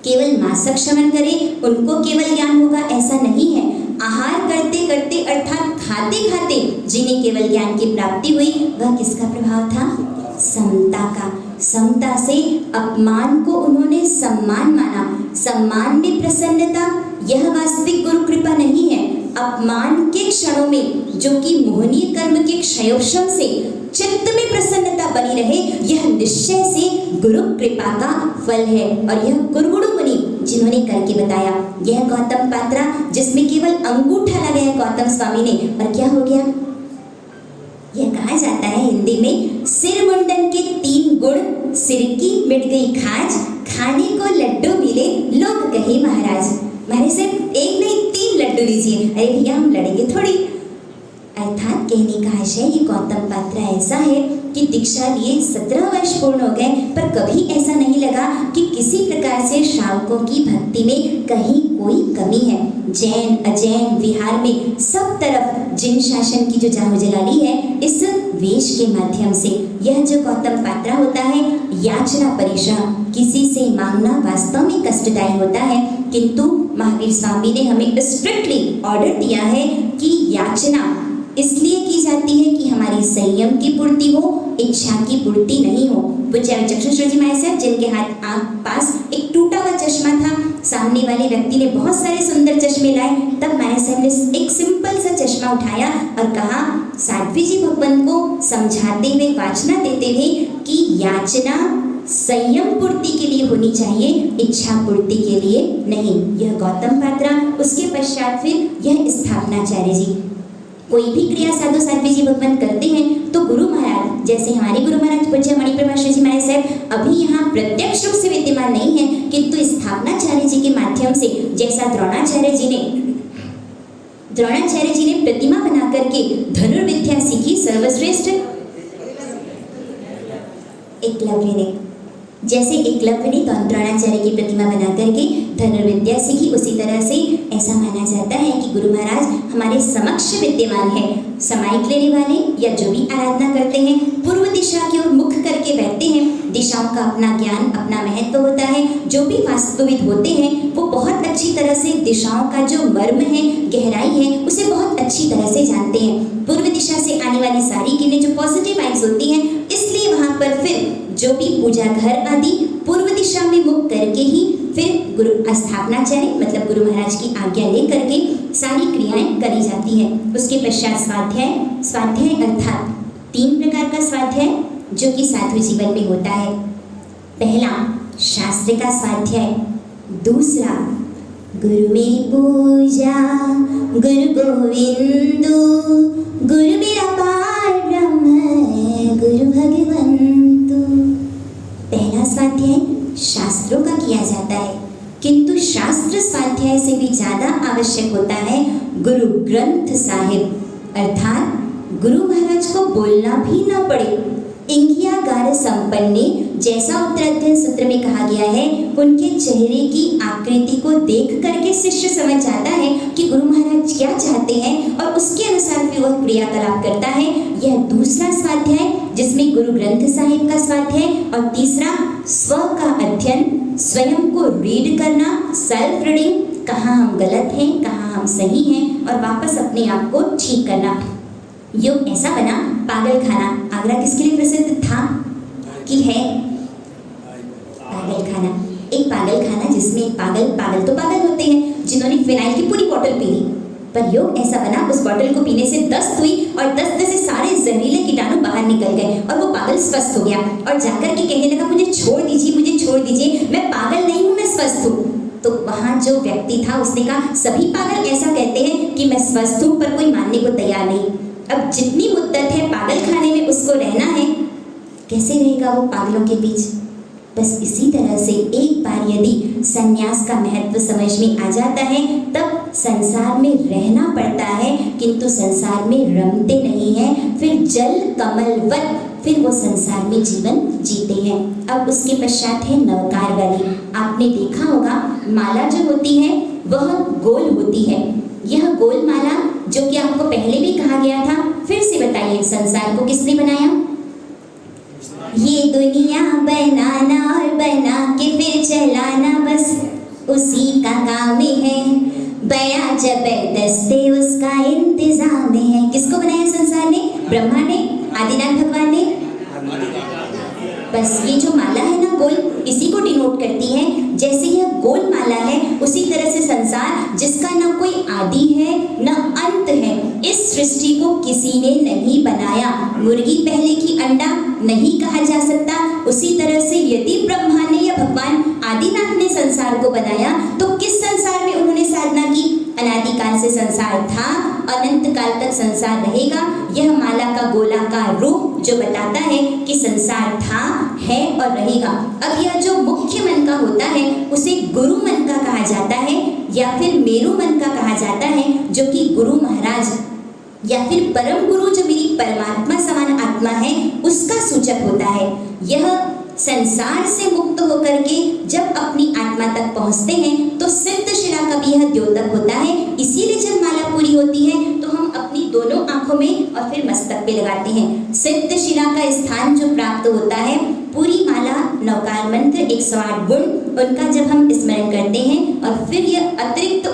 केवल मासक श्रवण करे उनको केवल ज्ञान होगा ऐसा नहीं है। आहार करते करते अर्थात खाते खाते जिन्हें केवल ज्ञान की प्राप्ति हुई वह किसका प्रभाव था? समता का। समता से अपमान को उन्होंने सम्मान माना, सम्मान में प्रसन्नता, यह वास्तविक गुरु कृपा नहीं है। अपमान के क्षणों में जो कि मोहनीय कर्म के क्षयोक्षम से चित्त में प्रसन्नता बनी रहे, यह निश्चय से गुरु कृपा का फल है। और यह कुरुगुरु मुनि जिन्होंने करके बताया, यह गौतम पात्रा जिसमें केवल अंगूठा लगाया गौतम स्वामी ने, और क्या हो गया? यह कहा जाता है हिंदी में, सिर मुंडन के 3 गुण, सिर की मिट गई खाज, खाने को लड्डू मिले लोग कहे महाराज। महाराज सिर्फ 1 नहीं 3 लड्डू लीजिए, अरे भैया हम लड़ेंगे थोड़ी। अर्थात कहने का आशय ये गौतम पात्रा ऐसा है कि दीक्षा लिए 17 वर्ष पूर्ण हो गए, पर कभी ऐसा नहीं लगा कि किसी प्रकार से श्रावकों की भक्ति में कहीं कोई कमी है। जैन अजैन विहार में सब तरफ जिन शासन की जो जाहुजलाली है इस वेश के माध्यम से। यह जो गौतम पात्रा होता है, याचना परिश्रम, किसी से मांगना वास्तव में कष्टदायी होता है, किंतु महावीर स्वामी ने हमें स्ट्रिक्टली ऑर्डर दिया है कि याचना इसलिए की जाती है कि हमारी संयम की पूर्ति हो, इच्छा की पूर्ति नहीं हो। पूज्य चक्षुश्री जी महाराज साहब जिनके हाथ आंख पास एक टूटा हुआ चश्मा था, सामने वाले व्यक्ति ने बहुत सारे सुंदर चश्मे लाए, तब महाराज साहब ने एक सिंपल सा चश्मा उठाया और कहा, साध्वी जी भगवान को समझाते हुए, वाचना देते हुए कि याचना संयम पूर्ति के लिए होनी चाहिए, इच्छा पूर्ति के लिए नहीं। यह गौतम पात्रा। उसके पश्चात फिर यह स्थापनाचार्य जी। कोई भी क्रिया साधु साध्वी जी भगवान करते हैं तो गुरु महाराज, जैसे हमारे गुरु महाराज पूज्य मणिप्रभा श्री जी महाराज साहब अभी यहाँ प्रत्यक्ष रूप से विद्यमान नहीं है, किंतु स्थापनाचार्य जी के माध्यम से, जैसा द्रोणाचार्य जी ने प्रतिमा बना करके धनुर्विद्या सीखी सर्वश्रेष्ठ एकलव्य ने, जैसे एकलव्य ने द्रोणाचार्य की प्रतिमा बना करके धनुर्विद्या सीखी, उसी तरह से ऐसा माना जाता है कि गुरु महाराज हमारे समक्ष विद्यमान है। समाइक लेने वाले या जो भी आराधना करते हैं पूर्व दिशा की ओर मुख करके बैठते हैं। दिशाओं का अपना ज्ञान, अपना महत्व होता है। जो भी वास्तुविद होते हैं वो बहुत अच्छी तरह से दिशाओं का जो मर्म है, गहराई है, उसे बहुत अच्छी तरह से जानते हैं। पूर्व दिशा से आने वाली सारी किरणें जो पॉजिटिव आइज होती हैं, इसलिए वहाँ पर फिर जो भी पूजा घर आदि पूर्व दिशा में मुख करके ही फिर गुरु स्थापनाचार्य मतलब गुरु महाराज की आज्ञा लेकर के सारी क्रियाएं करी जाती हैं। उसके पश्चात स्वाध्याय अर्थात 3 प्रकार का स्वाध्याय जो कि साधु जीवन में होता है। पहला शास्त्र का स्वाध्याय, दूसरा गुरु मेरी पूजा, गुरु गोविंदो, गुरु मेरा पार ब्रह्म, गुरु भगवंतु। पहला स्वाध्याय शास्त्रों का किया जाता है, किंतु शास्त्र स्वाध्याय से भी ज़्यादा आवश्यक होता है गुरु ग्रंथ साहिब, अर्थात गुरु महाराज को बोलना भी ना पड़े। इंगियागार संपन्ने, जैसा उत्तराध्ययन सूत्र में कहा गया है, उनके चेहरे की आकृति को देख करके शिष्य समझ जाता है कि गुरु महाराज क्या चाहते हैं और उसके अनुसार फिर वह क्रियाकलाप करता है। यह दूसरा स्वाध्याय जिसमें गुरु ग्रंथ साहिब का स्वाध्याय, और तीसरा स्व का अध्ययन, स्वयं को रीड करना, सेल्फ रीडिंग, कहाँ हम गलत हैं, कहाँ हम सही हैं, और वापस अपने आप को ठीक करना। युग ऐसा बना, पागल खाना आगरा किसके लिए प्रसिद्ध था कि है? पागल खाना। एक पागल खाना जिसमें एक पागल तो पागल होते हैं जिन्होंने फिनाइल की पूरी बोतल पी ली, पर योग ऐसा बना उस बोतल को पीने से दस्त हुई और दस्त से सारे जहरीले कीटाणु बाहर निकल गए और वो पागल स्वस्थ हो गया और जाकर के कहने लगा मुझे छोड़ दीजिए, मैं पागल नहीं हूँ, मैं स्वस्थ हूँ। तो वहाँ जो व्यक्ति था उसने कहा सभी पागल ऐसा कहते हैं कि मैं स्वस्थ हूँ, पर कोई मानने को तैयार नहीं। अब जितनी मुद्दत है पागल खाने में उसको रहना है, कैसे रहेगा वो पागलों के बीच? बस इसी तरह से एक बार यदि संन्यास का महत्व समझ में आ जाता है तब संसार में रहना पड़ता है, किंतु संसार में रमते नहीं हैं, फिर जल कमलवत फिर वो संसार में जीवन जीते हैं। अब उसके पश्चात है नवकार वाली। आपने देखा होगा माला जो होती है वह गोल होती है। यह गोल माला जो कि आपको पहले भी कहा गया था, फिर से बताइए संसार को किसने बनाया? ये दुनिया बनाना और बना के फिर चलाना बस उसी का काम है, बया जबरदस्ती उसका इंतजाम है। किसको बनाया संसार ने? ब्रह्मा ने, आदिनाथ भगवान ने। बस ये जो माला है ना गोल, इसी को डिनोट करती है। जैसे यह गोल माला है उसी तरह से संसार जिसका ना कोई आदि है न अंत है, इस सृष्टि को किसी ने नहीं बनाया। मुर्गी पहले की अंडा नहीं कहा जा सकता। उसी तरह से यदि ब्रह्मा ने या भगवान आदिनाथ ने संसार को बनाया तो किस संसार में उन्होंने साधना की? अनादिकाल से संसार था, अनंत काल तक संसार रहेगा। यह माला का गोलाकार रूप जो बताता है कि संसार था, है और रहेगा। अब यह जो मुख्य मन का होता है उसे गुरु मन का कहा जाता है या फिर मेरु मन का कहा जाता है, जो कि गुरु महाराज या फिर परम गुरु जो मेरी परमात्मा समान आत्मा है उसका सूचक होता है। यह संसार से मुक्त होकर के जब अपनी आत्मा तक पहुंचते हैं तो सिद्ध शिला का भी यह द्योतक होता है। इसीलिए जब माला पूरी होती है तो हम अपनी दोनों आंखों में और फिर मस्तक पे लगाते हैं। सिद्ध शिला का स्थान जो प्राप्त होता है, पूरी माला नवकार मंत्र 108 गुण उनका जब हम स्मरण करते हैं और फिर यह अतिरिक्त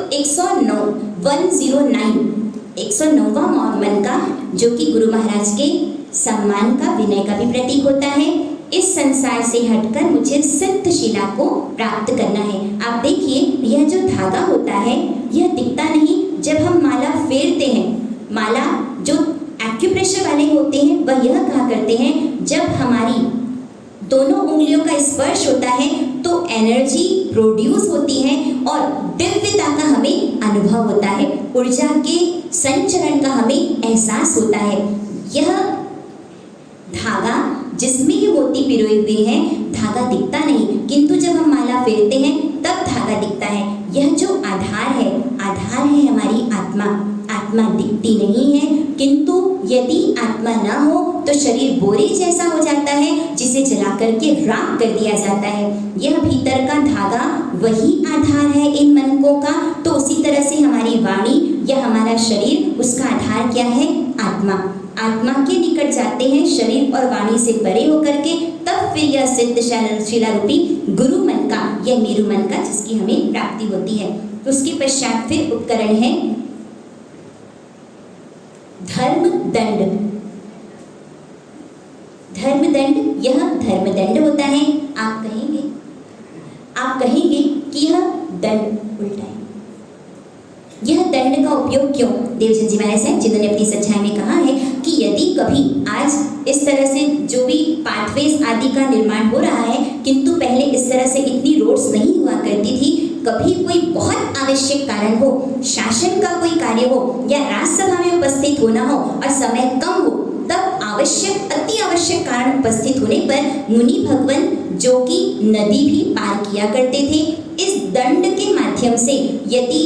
109वां मौन मन का जो कि गुरु महाराज के सम्मान का, विनय का भी प्रतीक होता है। इस संसार से हटकर मुझे सिद्ध शिला को प्राप्त करना है। आप देखिए यह जो धागा होता है यह दिखता नहीं। जब हम माला फेरते हैं, माला जो एक्यूप्रेशर वाले होते हैं वह यह कहा करते हैं जब हमारी दोनों उंगलियों का स्पर्श होता है तो एनर्जी प्रोड्यूस होती है और दिव्यता का हमें अनुभव होता है, ऊर्जा के संचरण का हमें एहसास होता है। यह धागा जिसमें ये मोती पिरोए हुए हैं, धागा दिखता नहीं, किंतु जब हम माला फेरते हैं तब धागा दिखता है। यह जो आधार है हमारी आत्मा। आत्मा दिखती नहीं है, किंतु यदि आत्मा ना हो तो शरीर बोरे जैसा हो जाता है जिसे जला करके राख कर दिया जाता है। यह भीतर का धागा वही आधार है इन मनकों का। तो उसी तरह से हमारी वाणी या हमारा शरीर, उसका आधार क्या है? आत्मा। आत्मा के निकट जाते हैं शरीर और वाणी से परे होकर के, तब फिर यह सिद्ध शिला रूपी गुरु मन का या मेरु मन का जिसकी हमें प्राप्ति होती है। उसके पश्चात फिर उपकरण है धर्म दंड। धर्म दंड, यह धर्म दंड होता है। आप कहेंगे कि यह दंड उल्टा है। यह दंड का उपयोग क्यों? देवचंद जी महाराज हैं जिन्होंने अपनी सच्चाई में कहा है कि यदि कभी आज इस तरह से जो भी पाथवेज आदि का निर्माण हो रहा है, किंतु पहले इस तरह से इतनी रोड्स नहीं हुआ करती थी, कभी कोई बहुत आवश्यक कारण हो, शासन का कोई कार्य हो या राज्यसभा में उपस्थित होना हो और समय कम हो, तब आवश्यक अति आवश्यक कारण उपस्थित होने पर मुनि भगवान जो कि नदी भी पार किया करते थे। इस दंड के माध्यम से यदि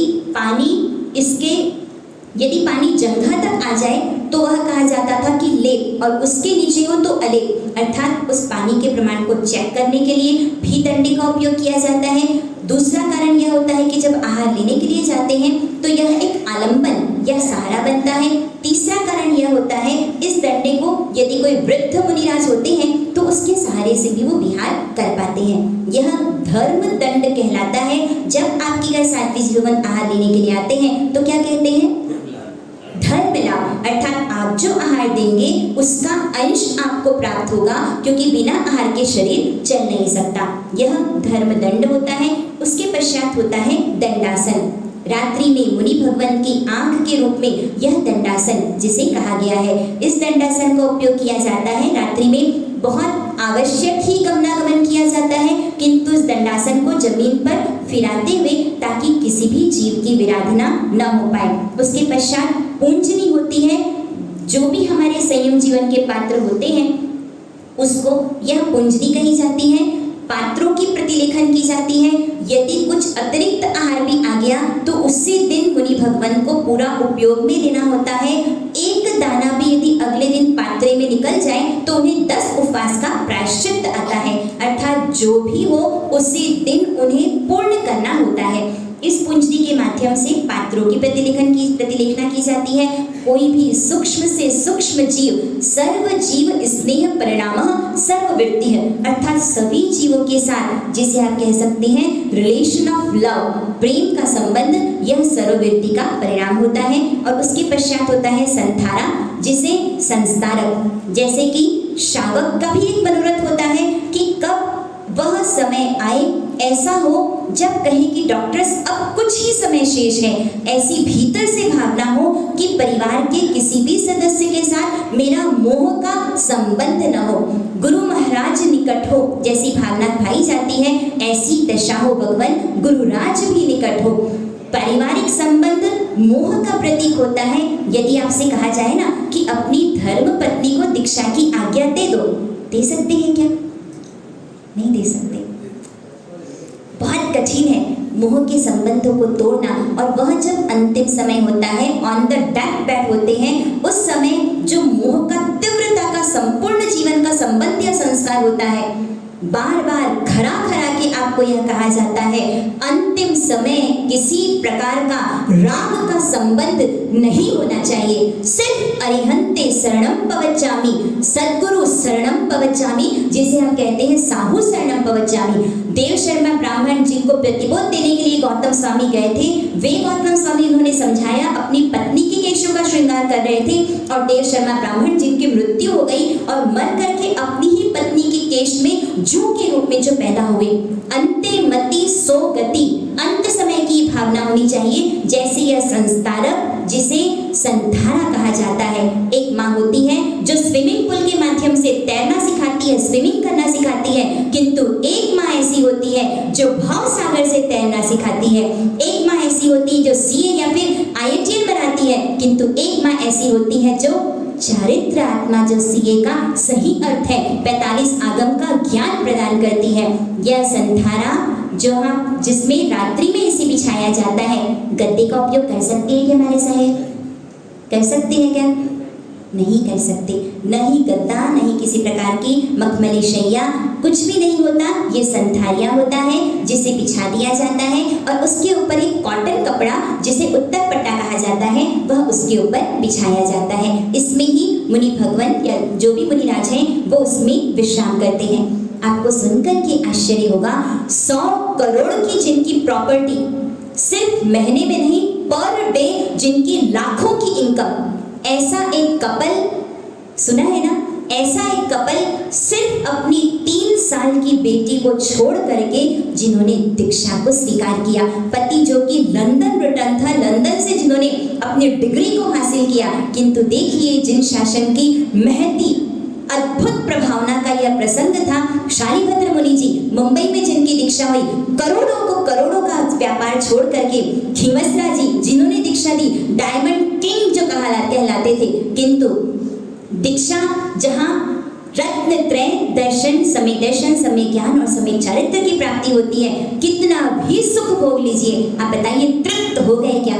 पानी जंघा तक आ जाए तो वह कहा जाता था कि लेप, और उसके नीचे हो तो अलेप, अर्थात उस पानी के प्रमाण को चेक करने के लिए भी दंड का उपयोग किया जाता है। दूसरा कारण यह होता है कि जब आहार लेने के लिए जाते हैं तो यह एक आलंबन या सहारा बनता है। तीसरा कारण यह होता है इस दंडे को यदि कोई वृद्ध मुनिराज होते हैं तो उसके सहारे से भी वो विहार कर पाते हैं। यह धर्म दंड कहलाता है। जब आपके घर सात्विक जीवन आहार लेने के लिए आते हैं तो क्या कहते हैं? धर्म लाभ, अर्थात आप जो आहार आहार देंगे उसका अंश आपको प्राप्त होगा, क्योंकि बिना आहार के शरीर चल नहीं सकता। यह धर्म दंड होता है। उसके पश्चात होता है दंडासन। रात्रि में मुनि भगवान की आंख के रूप में यह दंडासन जिसे कहा गया है, इस दंडासन का उपयोग किया जाता है। रात्रि में बहुत आवश्यक ही गमनागमन किया जाता है, किंतु इस दंडासन को जमीन पर फिराते हुए, ताकि किसी भी जीव की विराधना न हो पाए। उसके पश्चात पूंजनी होती है। जो भी हमारे संयम जीवन के पात्र होते हैं उसको यह पूंजनी कही जाती है। पात्रों की प्रतिलेखन की जाती है। यदि कुछ अतिरिक्त आहार भी आ गया तो उसी दिन मुनि भगवान को पूरा उपयोग में लेना होता है। एक दाना भी यदि अगले दिन पात्रे में निकल जाए तो उन्हें 10 उपवास का प्रायश्चित आता है, अर्थात जो भी हो उसी दिन उन्हें पूर्ण करना होता है। इस पुंजनी के माध्यम से पात्रों की प्रतिलेखना की जाती है। कोई भी सूक्ष्म से सूक्ष्म जीव, सर्व जीव स्नेह परिणाम सर्ववृत्ति है, अर्थात सभी जीवों के साथ जिसे आप कह सकते हैं रिलेशन ऑफ लव, प्रेम का संबंध, यह सर्ववृत्ति का परिणाम होता है। और उसके पश्चात होता है संथारा, जिसे संस्कारक, जैसे कि शावक का भी एक मनोरथ होता है कि कब वह समय आए, ऐसा हो जब कहें कि डॉक्टर्स अब कुछ ही समय शेष है, ऐसी भीतर से भावना हो कि परिवार के किसी भी सदस्य के साथ मेरा मोह का संबंध न हो, गुरु महाराज निकट हो जैसी भावना पाई जाती है, ऐसी दशा हो भगवान गुरुराज भी निकट हो। पारिवारिक संबंध मोह का प्रतीक होता है। यदि आपसे कहा जाए ना कि अपनी धर्म पत्नी को दीक्षा की आज्ञा दे दो, दे सकते हैं क्या? नहीं दे सकते। बहुत कठिन है मोह के संबंधों को तोड़ना। और वह जब अंतिम समय होता है, ऑन द डेथ बेड होते हैं, उस समय जो मोह का तीव्रता का संपूर्ण जीवन का संबंध या संस्कार होता है, बार बार खरा खरा के आपको यह कहा जाता है अंतिम समय किसी प्रकार का राग का संबंध नहीं होना चाहिए। सिर्फ अरिहंते शरणम पवच्चामि, सद्गुरु शरणम पवच्चामि, जिसे हम कहते हैं साहू शरणम पवच्चामि। देव शर्मा ब्राह्मण जिनको प्रतिबोध देने के लिए गौतम स्वामी गए थे, वे गौतम स्वामी उन्होंने समझाया, अपनी पत्नी के केशों का श्रृंगार कर रहे थे। और देव शर्मा ब्राह्मण जिनकी मृत्यु हो गई और मर करके अपनी ही पत्नी के केश में जू के रूप में जो पैदा हुए, अंते मति सो गति, अंत समय की भावना होनी चाहिए। जैसे यह संस्कारक जिसे संथारा कहा जाता है, एक माँ होती है जो स्विमिंग पूल के माध्यम से तैरना सिखाती है, स्विमिंग करना सिखाती है, किंतु एक माँ ऐसी होती है जो भाव सागर से तैरना सिखाती है। एक माँ ऐसी होती है जो सीए या फिर IITian बनाती है, किंतु एक माँ ऐसी होती है जो चारित्र आत्मा, जो सीए का सही अर्थ है 45 आगम का ज्ञान प्रदान करती है। यह संथारा जो हम जिसमें रात्रि में इसे बिछाया जाता है, गद्दे का उपयोग कर सकते हैं क्या हमारे साहेब? कर सकते हैं क्या? नहीं कर सकते। नहीं गद्दा, नहीं किसी प्रकार की मखमली शैया, कुछ भी नहीं होता। ये संथारिया होता है जिसे बिछा दिया जाता है और उसके ऊपर एक कॉटन कपड़ा जिसे उत्तर पट्टा कहा जाता है वह उसके ऊपर बिछाया जाता है। इसमें ही मुनि भगवान या जो भी मुनिराज हैं वो उसमें विश्राम करते हैं। आपको सुनकर के आश्चर्य होगा, 100 करोड़ की जिनकी प्रॉपर्टी, सिर्फ महीने में नहीं पर डे जिनकी लाखों की इनकम, ऐसा एक कपल सुना है ना, ऐसा एक कपल सिर्फ अपनी 3 साल की बेटी को छोड़ करके जिन्होंने दीक्षा को स्वीकार किया, पति जो कि लंदन रिटर्न था, लंदन से जिन्होंने अपनी डिग्री को हासिल किया, किंतु देखिए जिन शासन की महती अद्भुत प्रभावना का यह प्रसंग था। शालिभद्र मुनि जी मुंबई में जिनकी दीक्षा हुई, करोड़ों का व्यापार छोड़ करके खीमसरा जी जिन्होंने दीक्षा दी, डायमंड किंग जो कहलाते थे, किंतु दीक्षा जहां रत्न त्रय दर्शन समय ज्ञान और समय चारित्र की प्राप्ति होती है, कितना भी सुख भोग लीजिए, आप बताइए तृप्त हो गए क्या?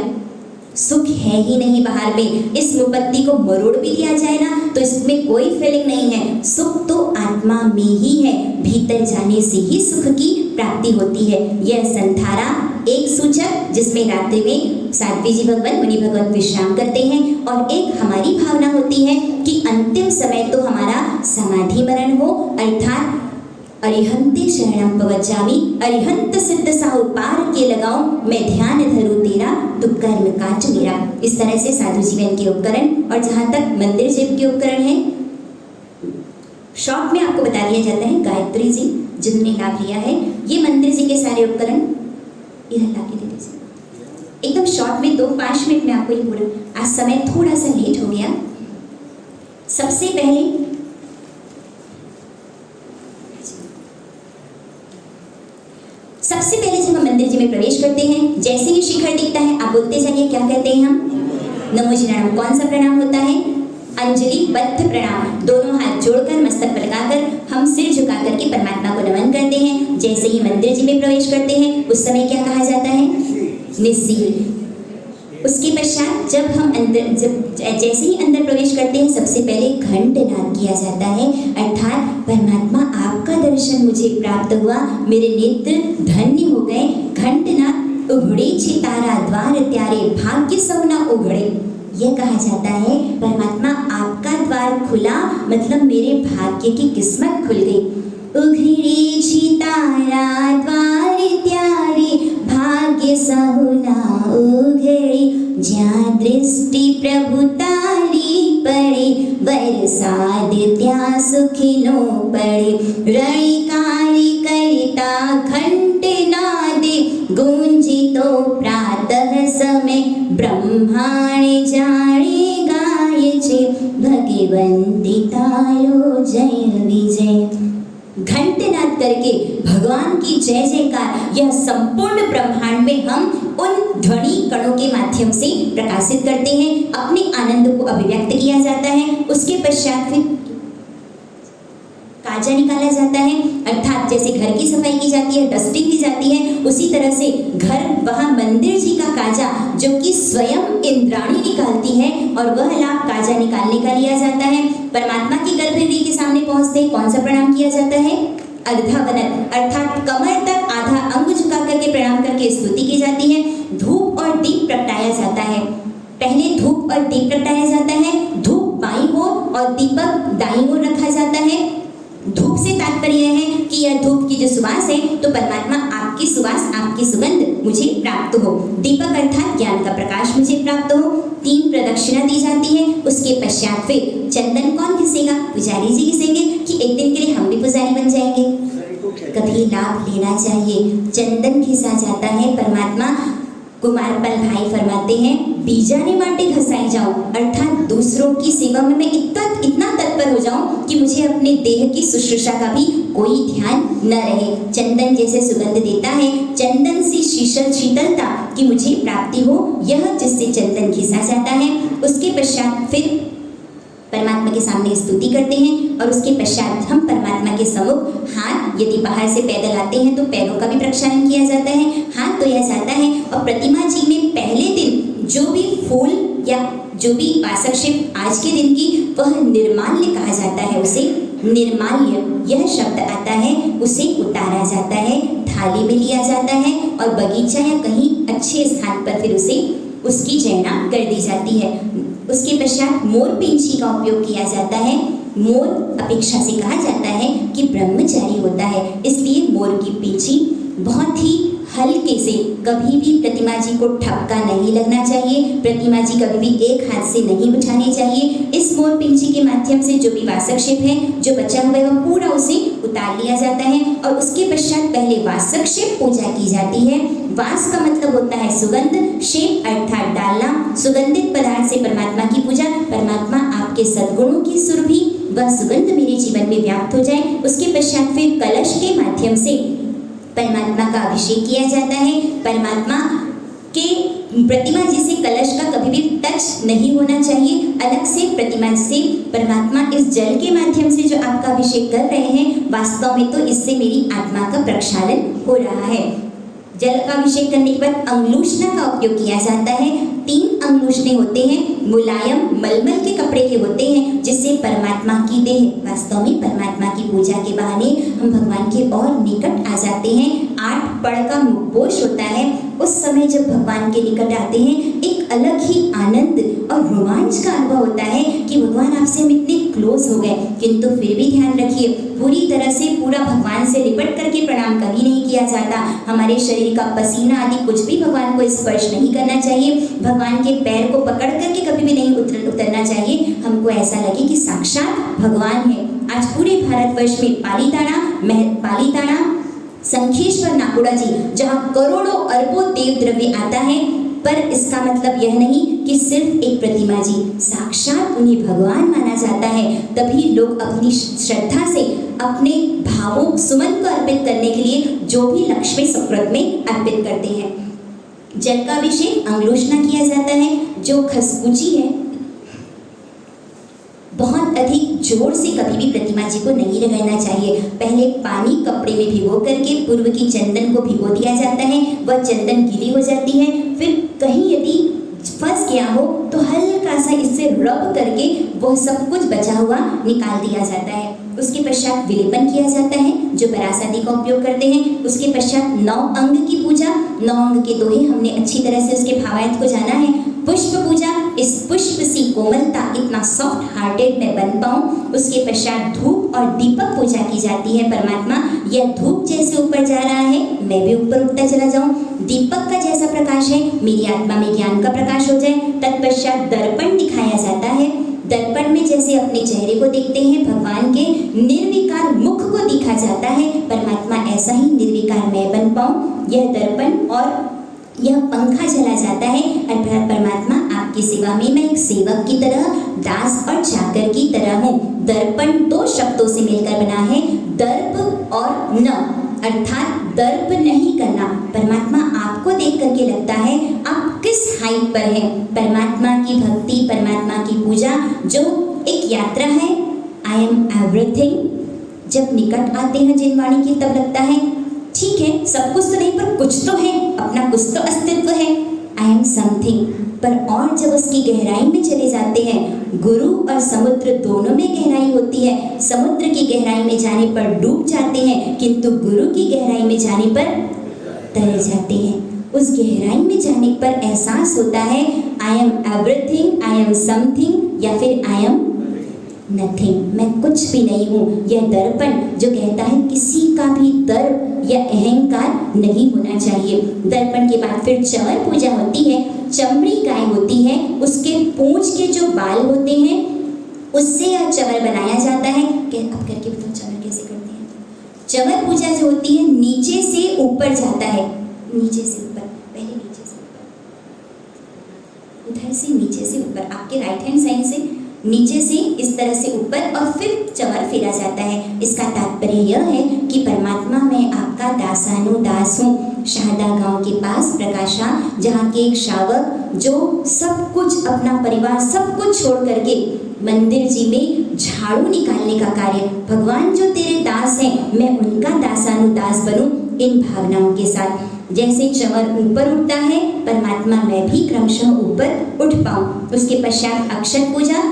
सुख है ही नहीं बाहर में। इस मुपत्ति को मरोड़ भी दिया जाए ना तो इसमें कोई फीलिंग नहीं है। सुख तो आत्मा में ही है, भीतर जाने से ही सुख की प्राप्ति होती है। यह संथारा एक सूचक जिसमें रात्रि में साध्वी जी भगवान मुनि भगवान विश्राम करते हैं, और एक हमारी भावना होती है कि अंतिम समय तो हमारा समाधि मरण हो, अर्थात अरिहंते शरणम पवज्जामि, अरिहंत सिद्ध साहु पार के लगाऊं, मैं ध्यान धरूं तेरा, तू कर्म काज मेरा। इस तरह से साधु जीवन के उपकरण। और जहाँ तक मंदिर जप के उपकरण है, शॉर्ट में आपको बता दिया जाता है। गायत्री जी जिन्होंने लाभ लिया है, ये मंदिर जी के सारे उपकरण इधर ला के दे दीजिए एकदम शॉर्ट में, 2-5 मिनट में आपको ये पूरा। आज समय थोड़ा सा लेट हो गया। सबसे पहले जब हम मंदिर जी में प्रवेश करते हैं, जैसे ही शिखर दिखता है, आप बोलते जाइए क्या कहते हैं हम? नमो जी नारायण। कौन सा प्रणाम होता है? अंजलि बद्ध प्रणाम। दोनों हाथ जोड़कर मस्तक पर लगाकर हम सिर झुका करके परमात्मा को नमन करते हैं। जैसे ही मंदिर जी में प्रवेश करते हैं, उस समय क्या कहा जाता है? निस्सीम। उसके पश्चात जब हम जैसे ही अंदर प्रवेश करते हैं, सबसे पहले घंटनाद किया जाता है, अर्थात परमात्मा आपका दर्शन मुझे प्राप्त हुआ, मेरे नेत्र धन्य हो गए। घंटनाद उघड़े चितारा द्वार त्यारे, भाग्य सौना उघड़े, यह कहा जाता है परमात्मा आपका द्वार खुला, मतलब मेरे भाग्य की किस्मत खुल गई। उघड़े चितारा द्वार त्यारे, भाग्य सहुना उघड़े, ज्યાં दृष्टि प्रभु तारी पड़े, वरसाद ત્યાં सुखिनो पड़े। रणिकारी करता घंट नादे, गूंजितो प्रातः समय, ब्रह्मांड जाने गाय छे, भगवंती तारो जय विजय। घंटनाद करके भगवान की जय जयकार यह संपूर्ण ब्रह्मांड में हम उन ध्वनि कणों के माध्यम से प्रकाशित करते हैं, अपने आनंद को अभिव्यक्त किया जाता है। उसके पश्चात फिर काजा निकाला जाता है, अर्थात जैसे घर की सफाई की जाती है, डस्टिंग की जाती है, उसी तरह से घर, वहाँ मंदिर जी का काजा जो कि स्वयं इंद्राणी निकालती है, और वह लाभ काजा निकालने का लिया जाता है। परमात्मा की गर्भगृह के सामने पहुंचते ही कौन सा प्रणाम किया जाता है? अर्धावनत, अर्थात कमर तक आधा अंग झुका करके प्रणाम करके स्तुति की जाती है। धूप और दीप प्रगटाया जाता है। पहले धूप और दीप प्रगटाया जाता है। धूप बाईं ओर और दीपक दाईं ओर रखा जाता है। धूप से तात्पर्य है कि यह धूप की जो सुवास है, तो परमात्मा आपकी सुवास, आपकी सुगंध मुझे प्राप्त हो। दीपक अर्थात ज्ञान का प्रकाश मुझे प्राप्त हो। 3 प्रदक्षिणा दी जाती है। उसके पश्चात फिर चंदन कौन घिसेगा? पुजारी जी घिसेंगे कि एक दिन के लिए हम भी पुजारी बन जाएंगे? कभी लाभ लेना चाहिए। चंदन घिसा जाता है। परमात्मा कुमारपाल भाई फरमाते हैं, बीजाने माटे घसाई जाऊं, अर्थात दूसरों की सेवा में मैं इतना तत्पर हो जाऊं कि मुझे अपने देह की शुश्रूषा का भी कोई ध्यान न रहे। चंदन जैसे सुगंध देता है, चंदन से शीतलता की मुझे प्राप्ति हो, यह जिससे चंदन घिसा जाता है। उसके पश्चात फिर परमात्मा के सामने स्तुति करते हैं, और उसके पश्चात हम परमात्मा के सम्मुख हाथ, यदि बाहर से पैदल आते हैं तो पैरों का भी प्रक्षालन किया जाता है, हाथ धोया जाता है। और प्रतिमा जी में पहले दिन जो भी फूल या जो भी वासक्षेप आज के दिन की, वह निर्माल्य कहा जाता है। उसे निर्माल्य यह शब्द आता है, उसे उतारा जाता है, थाली में लिया जाता है, और बगीचा या कहीं अच्छे स्थान पर फिर उसे उसकी चयना कर दी जाती है। उसके पश्चात मोर पिंची का उपयोग किया जाता है। मोर अपेक्षा से कहा जाता है कि ब्रह्मचारी होता है, इसलिए मोर की पिंची बहुत ही हल्के से, कभी भी प्रतिमा जी को ठपका नहीं लगना चाहिए। प्रतिमा जी कभी भी एक हाथ से नहीं उठाने चाहिए। इस मोर पिंची के माध्यम से जो भी वासक्षेप है, जो बचा हुआ है, वह पूरा उसे उतार लिया जाता है। और उसके पश्चात पहले वासक्षेप पूजा की जाती है। वास का मतलब होता है सुगंध, शेप अर्थात डालना। सुगंधित पदार्थ से परमात्मा की पूजा। परमात्मा आपके सद्गुणों की सुरभि, वह सुगंध मेरे जीवन में व्याप्त हो जाए। उसके पश्चात फिर कलश के माध्यम से परमात्मा का अभिषेक किया जाता है। परमात्मा के प्रतिमा जी से कलश का कभी भी टच नहीं होना चाहिए। अलग से प्रतिमा से परमात्मा इस जल के माध्यम से जो आपका अभिषेक कर रहे हैं, वास्तव में तो इससे मेरी आत्मा का प्रक्षालन हो रहा है। जल का अभिषेक करने के बाद अंगलूषना का उपयोग किया जाता है। 3 अंगलूषणे होते हैं, मुलायम मलमल के कपड़े के होते हैं, जिससे परमात्मा की देह, वास्तव में परमात्मा की पूजा के बहाने हम भगवान के और निकट आ जाते हैं। 8 पड़ का मुखपोश होता है, उस समय जब भगवान के निकट आते हैं एक अलग ही आनंद और रोमांच का अनुभव होता है कि भगवान आपसे हम इतने क्लोज हो गए। किंतु फिर भी ध्यान रखिए, पूरी तरह से पूरा भगवान से लिपट करके प्रणाम कभी नहीं किया जाता। हमारे शरीर का पसीना आदि कुछ भी भगवान को स्पर्श नहीं करना चाहिए। भगवान के पैर को पकड़ करके कभी भी नहीं उतरना चाहिए। हमको ऐसा लगे कि साक्षात भगवान है। आज पूरे भारतवर्ष में पालीताना संखेश्वर नाकोड़ा जी, जहाँ करोड़ों अरबों देव द्रव्य आता है, पर इसका मतलब यह नहीं कि सिर्फ एक प्रतिमा जी, साक्षात उन्हें भगवान माना जाता है। तभी लोग अपनी श्रद्धा से अपने भावों सुमन को अर्पित करने के लिए जो भी लक्ष्मी सुकृत में अर्पित करते हैं। जल का अभिषेक अंगलोचना किया जाता है। जो खसपूची है, बहुत अधिक जोर से कभी भी प्रतिमा जी को नहीं रगड़ना चाहिए। पहले पानी कपड़े में भिगो करके पूर्व की चंदन को भिगो दिया जाता है। वह चंदन गीली हो जाती है। फिर कहीं यदि फंस गया हो तो हल्का सा इससे रब करके वह सब कुछ बचा हुआ निकाल दिया जाता है। उसके पश्चात विलेपन किया जाता है, जो परासादी का उपयोग करते हैं। उसके पश्चात 9 अंग की पूजा, 9 अंग के दोहे हमने अच्छी तरह से उसके भावार्थ को जाना है। पुष्प पूजा, इस पुष्प सी कोमलता, इतना सॉफ्ट हार्टेड मैं बन पाऊँ। उसके पश्चात धूप और दीपक पूजा की जाती है। परमात्मा, यह धूप जैसे ऊपर जा रहा है, मैं भी ऊपर उठता चला जाऊँ। दीपक का जैसा प्रकाश है, मेरी आत्मा में ज्ञान का प्रकाश हो जाए। तत्पश्चात दर्पण दिखाया जाता है। दर्पण में जैसे अपने चेहरे को देखते हैं, भगवान के निर्विकार मुख को दिखा जाता है। परमात्मा, ऐसा ही निर्विकार मैं बन पाऊँ। यह दर्पण और यह पंखा चला जाता है। अर्थात परमात्मा, आपकी सेवा में मैं एक सेवक की तरह, दास और चाकर की तरह हूँ। दर्पण 2 शब्दों से मिलकर बना है, दर्प और न, अर्थात दर्प नहीं करना। परमात्मा, आपको देख करके लगता है आप किस हाइट पर हैं। परमात्मा की भक्ति, परमात्मा की पूजा जो एक यात्रा है। आई एम एवरीथिंग जब निकट आते हैं जिन वाणी की, तब लगता है ठीक है, सब कुछ तो नहीं पर कुछ तो है, अपना कुछ तो अस्तित्व है। I am something. पर और जब उसकी गहराई में चले जाते हैं, गुरु और समुद्र दोनों में गहराई होती है। समुद्र की गहराई में जाने पर डूब जाते हैं, किंतु गुरु की गहराई में जाने पर तर जाते हैं। उस गहराई में जाने पर एहसास होता है I am everything, I am something, या फिर आई एम नथिंग, मैं कुछ भी नहीं हूँ। यह दर्पण जो कहता है किसी का भी दर्प या अहंकार नहीं होना चाहिए। दर्पण के बाद फिर चंवर पूजा होती है। चमड़ी गाय होती है, उसके पूंछ के जो बाल होते हैं उससे यह चंवर बनाया जाता है। अब करके बताओ चंवर कैसे करते हैं। चंवर पूजा जो होती है नीचे से ऊपर जाता है, नीचे से ऊपर, पहले नीचे से ऊपर, उधर से नीचे से ऊपर, आपके राइट हैंड साइड से नीचे से इस तरह से ऊपर और फिर चंवर फेरा जाता है। इसका तात्पर्य यह है कि परमात्मा, मैं आपका दासानुदास हूँ। शाहदा गांव के पास प्रकाशा, जहाँ के एक शावक जो सब कुछ, अपना परिवार सब कुछ छोड़ करके मंदिर जी में झाड़ू निकालने का कार्य, भगवान जो तेरे दास हैं, मैं उनका दासानुदास बनूं, इन भावनाओं के साथ जैसे चंवर ऊपर उठता है, परमात्मा मैं भी क्रमशः ऊपर उठ पाऊँ। उसके पश्चात अक्षत पूजा।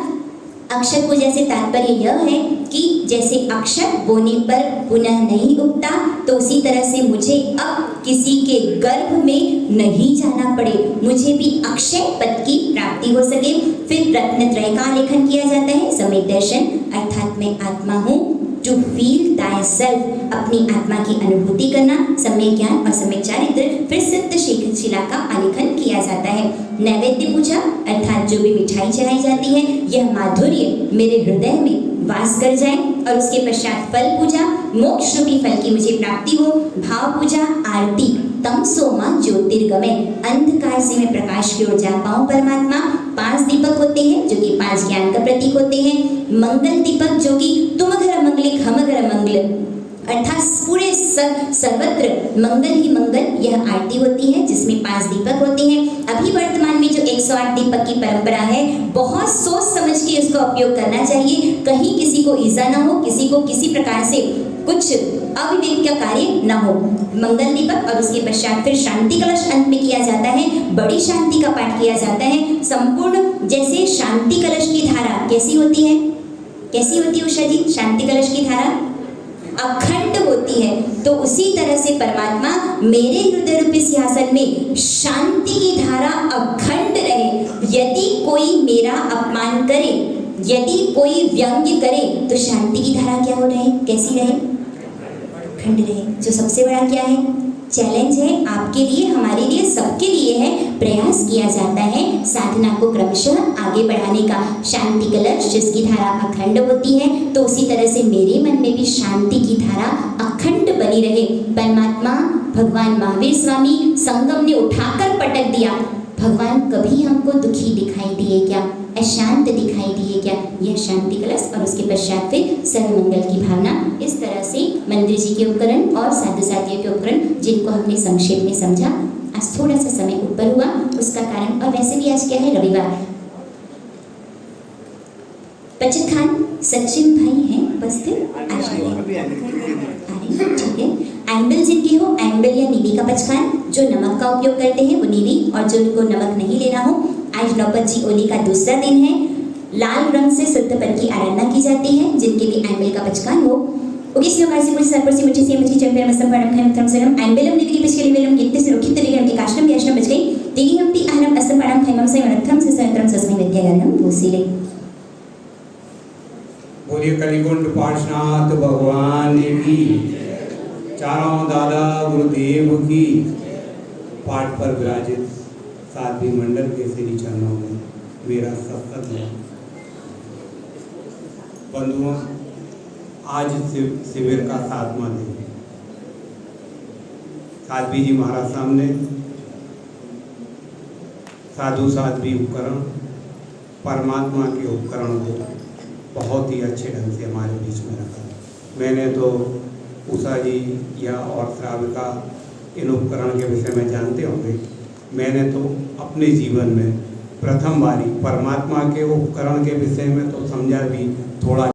अक्षत पूजा से तात्पर्य यह है कि जैसे अक्षत बोने पर पुनः नहीं उगता, तो उसी तरह से मुझे अब किसी के गर्भ में नहीं जाना पड़े, मुझे भी अक्षय पद की प्राप्ति हो सके। फिर रत्नत्रय का आलेखन किया जाता है। सम्यक दर्शन, अर्थात मैं आत्मा हूँ। टू फील दाई सेल्फ, अपनी आत्मा की अनुभूति करना। सम्यक ज्ञान और सम्यक चारित्र। फिर सिद्ध शिला का आलेखन किया जाता है। नैवेद्य पूजा, अर्थात जो भी मिठाई चढ़ाई जाती है, यह माधुर्य मेरे हृदय में वास कर जाए। और उसके पश्चात फल पूजा, मोक्ष रूपी फल की मुझे प्राप्ति हो। भाव पूजा, आरती, तम सोमा ज्योतिर्गमय, अंधकार से मैं प्रकाश की ओर जा पाऊँ। परमात्मा, 5 दीपक होते हैं जो कि 5 ज्ञान का प्रतीक होते हैं। मंगल दीपक जो कि तुम घर मंगले खम घर मंगल, अर्थात पूरे सर्वत्र मंगल ही मंगल, यह आरती होती है जिसमें 5 दीपक होते हैं। अभी वर्तमान में जो 108 दीपक की परंपरा है, बहुत सोच समझ के इसका उपयोग करना चाहिए, कहीं किसी को ईजा ना हो, किसी को किसी प्रकार से कुछ अविवेक का कार्य ना हो। मंगल दीपक और उसके पश्चात फिर शांति कलश अंत में किया जाता है। बड़ी शांति का पाठ किया जाता है संपूर्ण। जैसे शांति कलश की धारा कैसी होती है, कैसी होती है उषा जी? शांति कलश की धारा अखंड होती है, तो उसी तरह से परमात्मा मेरे हृदय रूपी सिंहासन में शांति की धारा अखंड रहे। यदि कोई मेरा अपमान करे, यदि कोई व्यंग्य करे, तो शांति की धारा क्या हो रहे, कैसी रहे, अखंड रहे। जो सबसे बड़ा क्या है, चैलेंज है आपके लिए, हमारे लिए, सबके लिए है। प्रयास किया जाता है साधना को क्रमशः आगे बढ़ाने का। शांति कलश जिसकी धारा अखंड होती है, तो उसी तरह से मेरे मन में भी शांति की धारा अखंड बनी रहे। परमात्मा भगवान महावीर स्वामी संगम ने उठाकर पटक दिया। भगवान कभी हमको दुखी दिखाई दिए क्या, अशांत दिखाई दिए क्या? यह शांति कलश और उसके पश्चात फिर सर्वमंगल की भावना। इस तरह से मंदिर जी के उपकरण और साधु साथियों के उपकरण, जिनको हमने संक्षेप में समझा। आज थोड़ा सा समय ऊपर हुआ, उसका कारण, और वैसे भी आज क्या है, रविवार। बचत खान सचिन भाई हैं उपस्थित, आज ठीक है। एंबल जिनकी हो, एंबल या नीली का पचखान, जो नमक का उपयोग करते हैं वो नीली, और जो उनको नमक नहीं लेना हो, आज नौपत जी ओली का दूसरा दिन है। लाल रंग से शुद्ध पद की आराधना की जाती है, जिनके भी एंबल का पचखान हो। उगिस लोकासी कुछ सरपरसी मुझे से मुझे चंपेर मस्तम परम खैम थम सरम एंबलम निगरी पिछले वेलम कितने से रोकित तरीके के काष्टम के आश्रम बच गई दिगी हम ती आहरम अस्तम परम खैम से मनथम से संतरम सस्मै विद्यागणम भूसिले। बोलिए कलिकुंड पार्श्वनाथ भगवान की, चारों दादा गुरुदेव की, पाठ पर विराजित साध्वी मंडल के श्री चरणों में मेरा सत्संग है। बंधुओं, आज शिविर का 7वां दिन है। साध्वी जी महाराज सामने साधु साध्वी उपकरण, परमात्मा के उपकरण को बहुत ही अच्छे ढंग से हमारे बीच में रखा। मैंने तो उषा जी या और श्राविका इन उपकरण के विषय में जानते होंगे। मैंने तो अपने जीवन में प्रथम बारी परमात्मा के उपकरण के विषय में तो समझा भी थोड़ा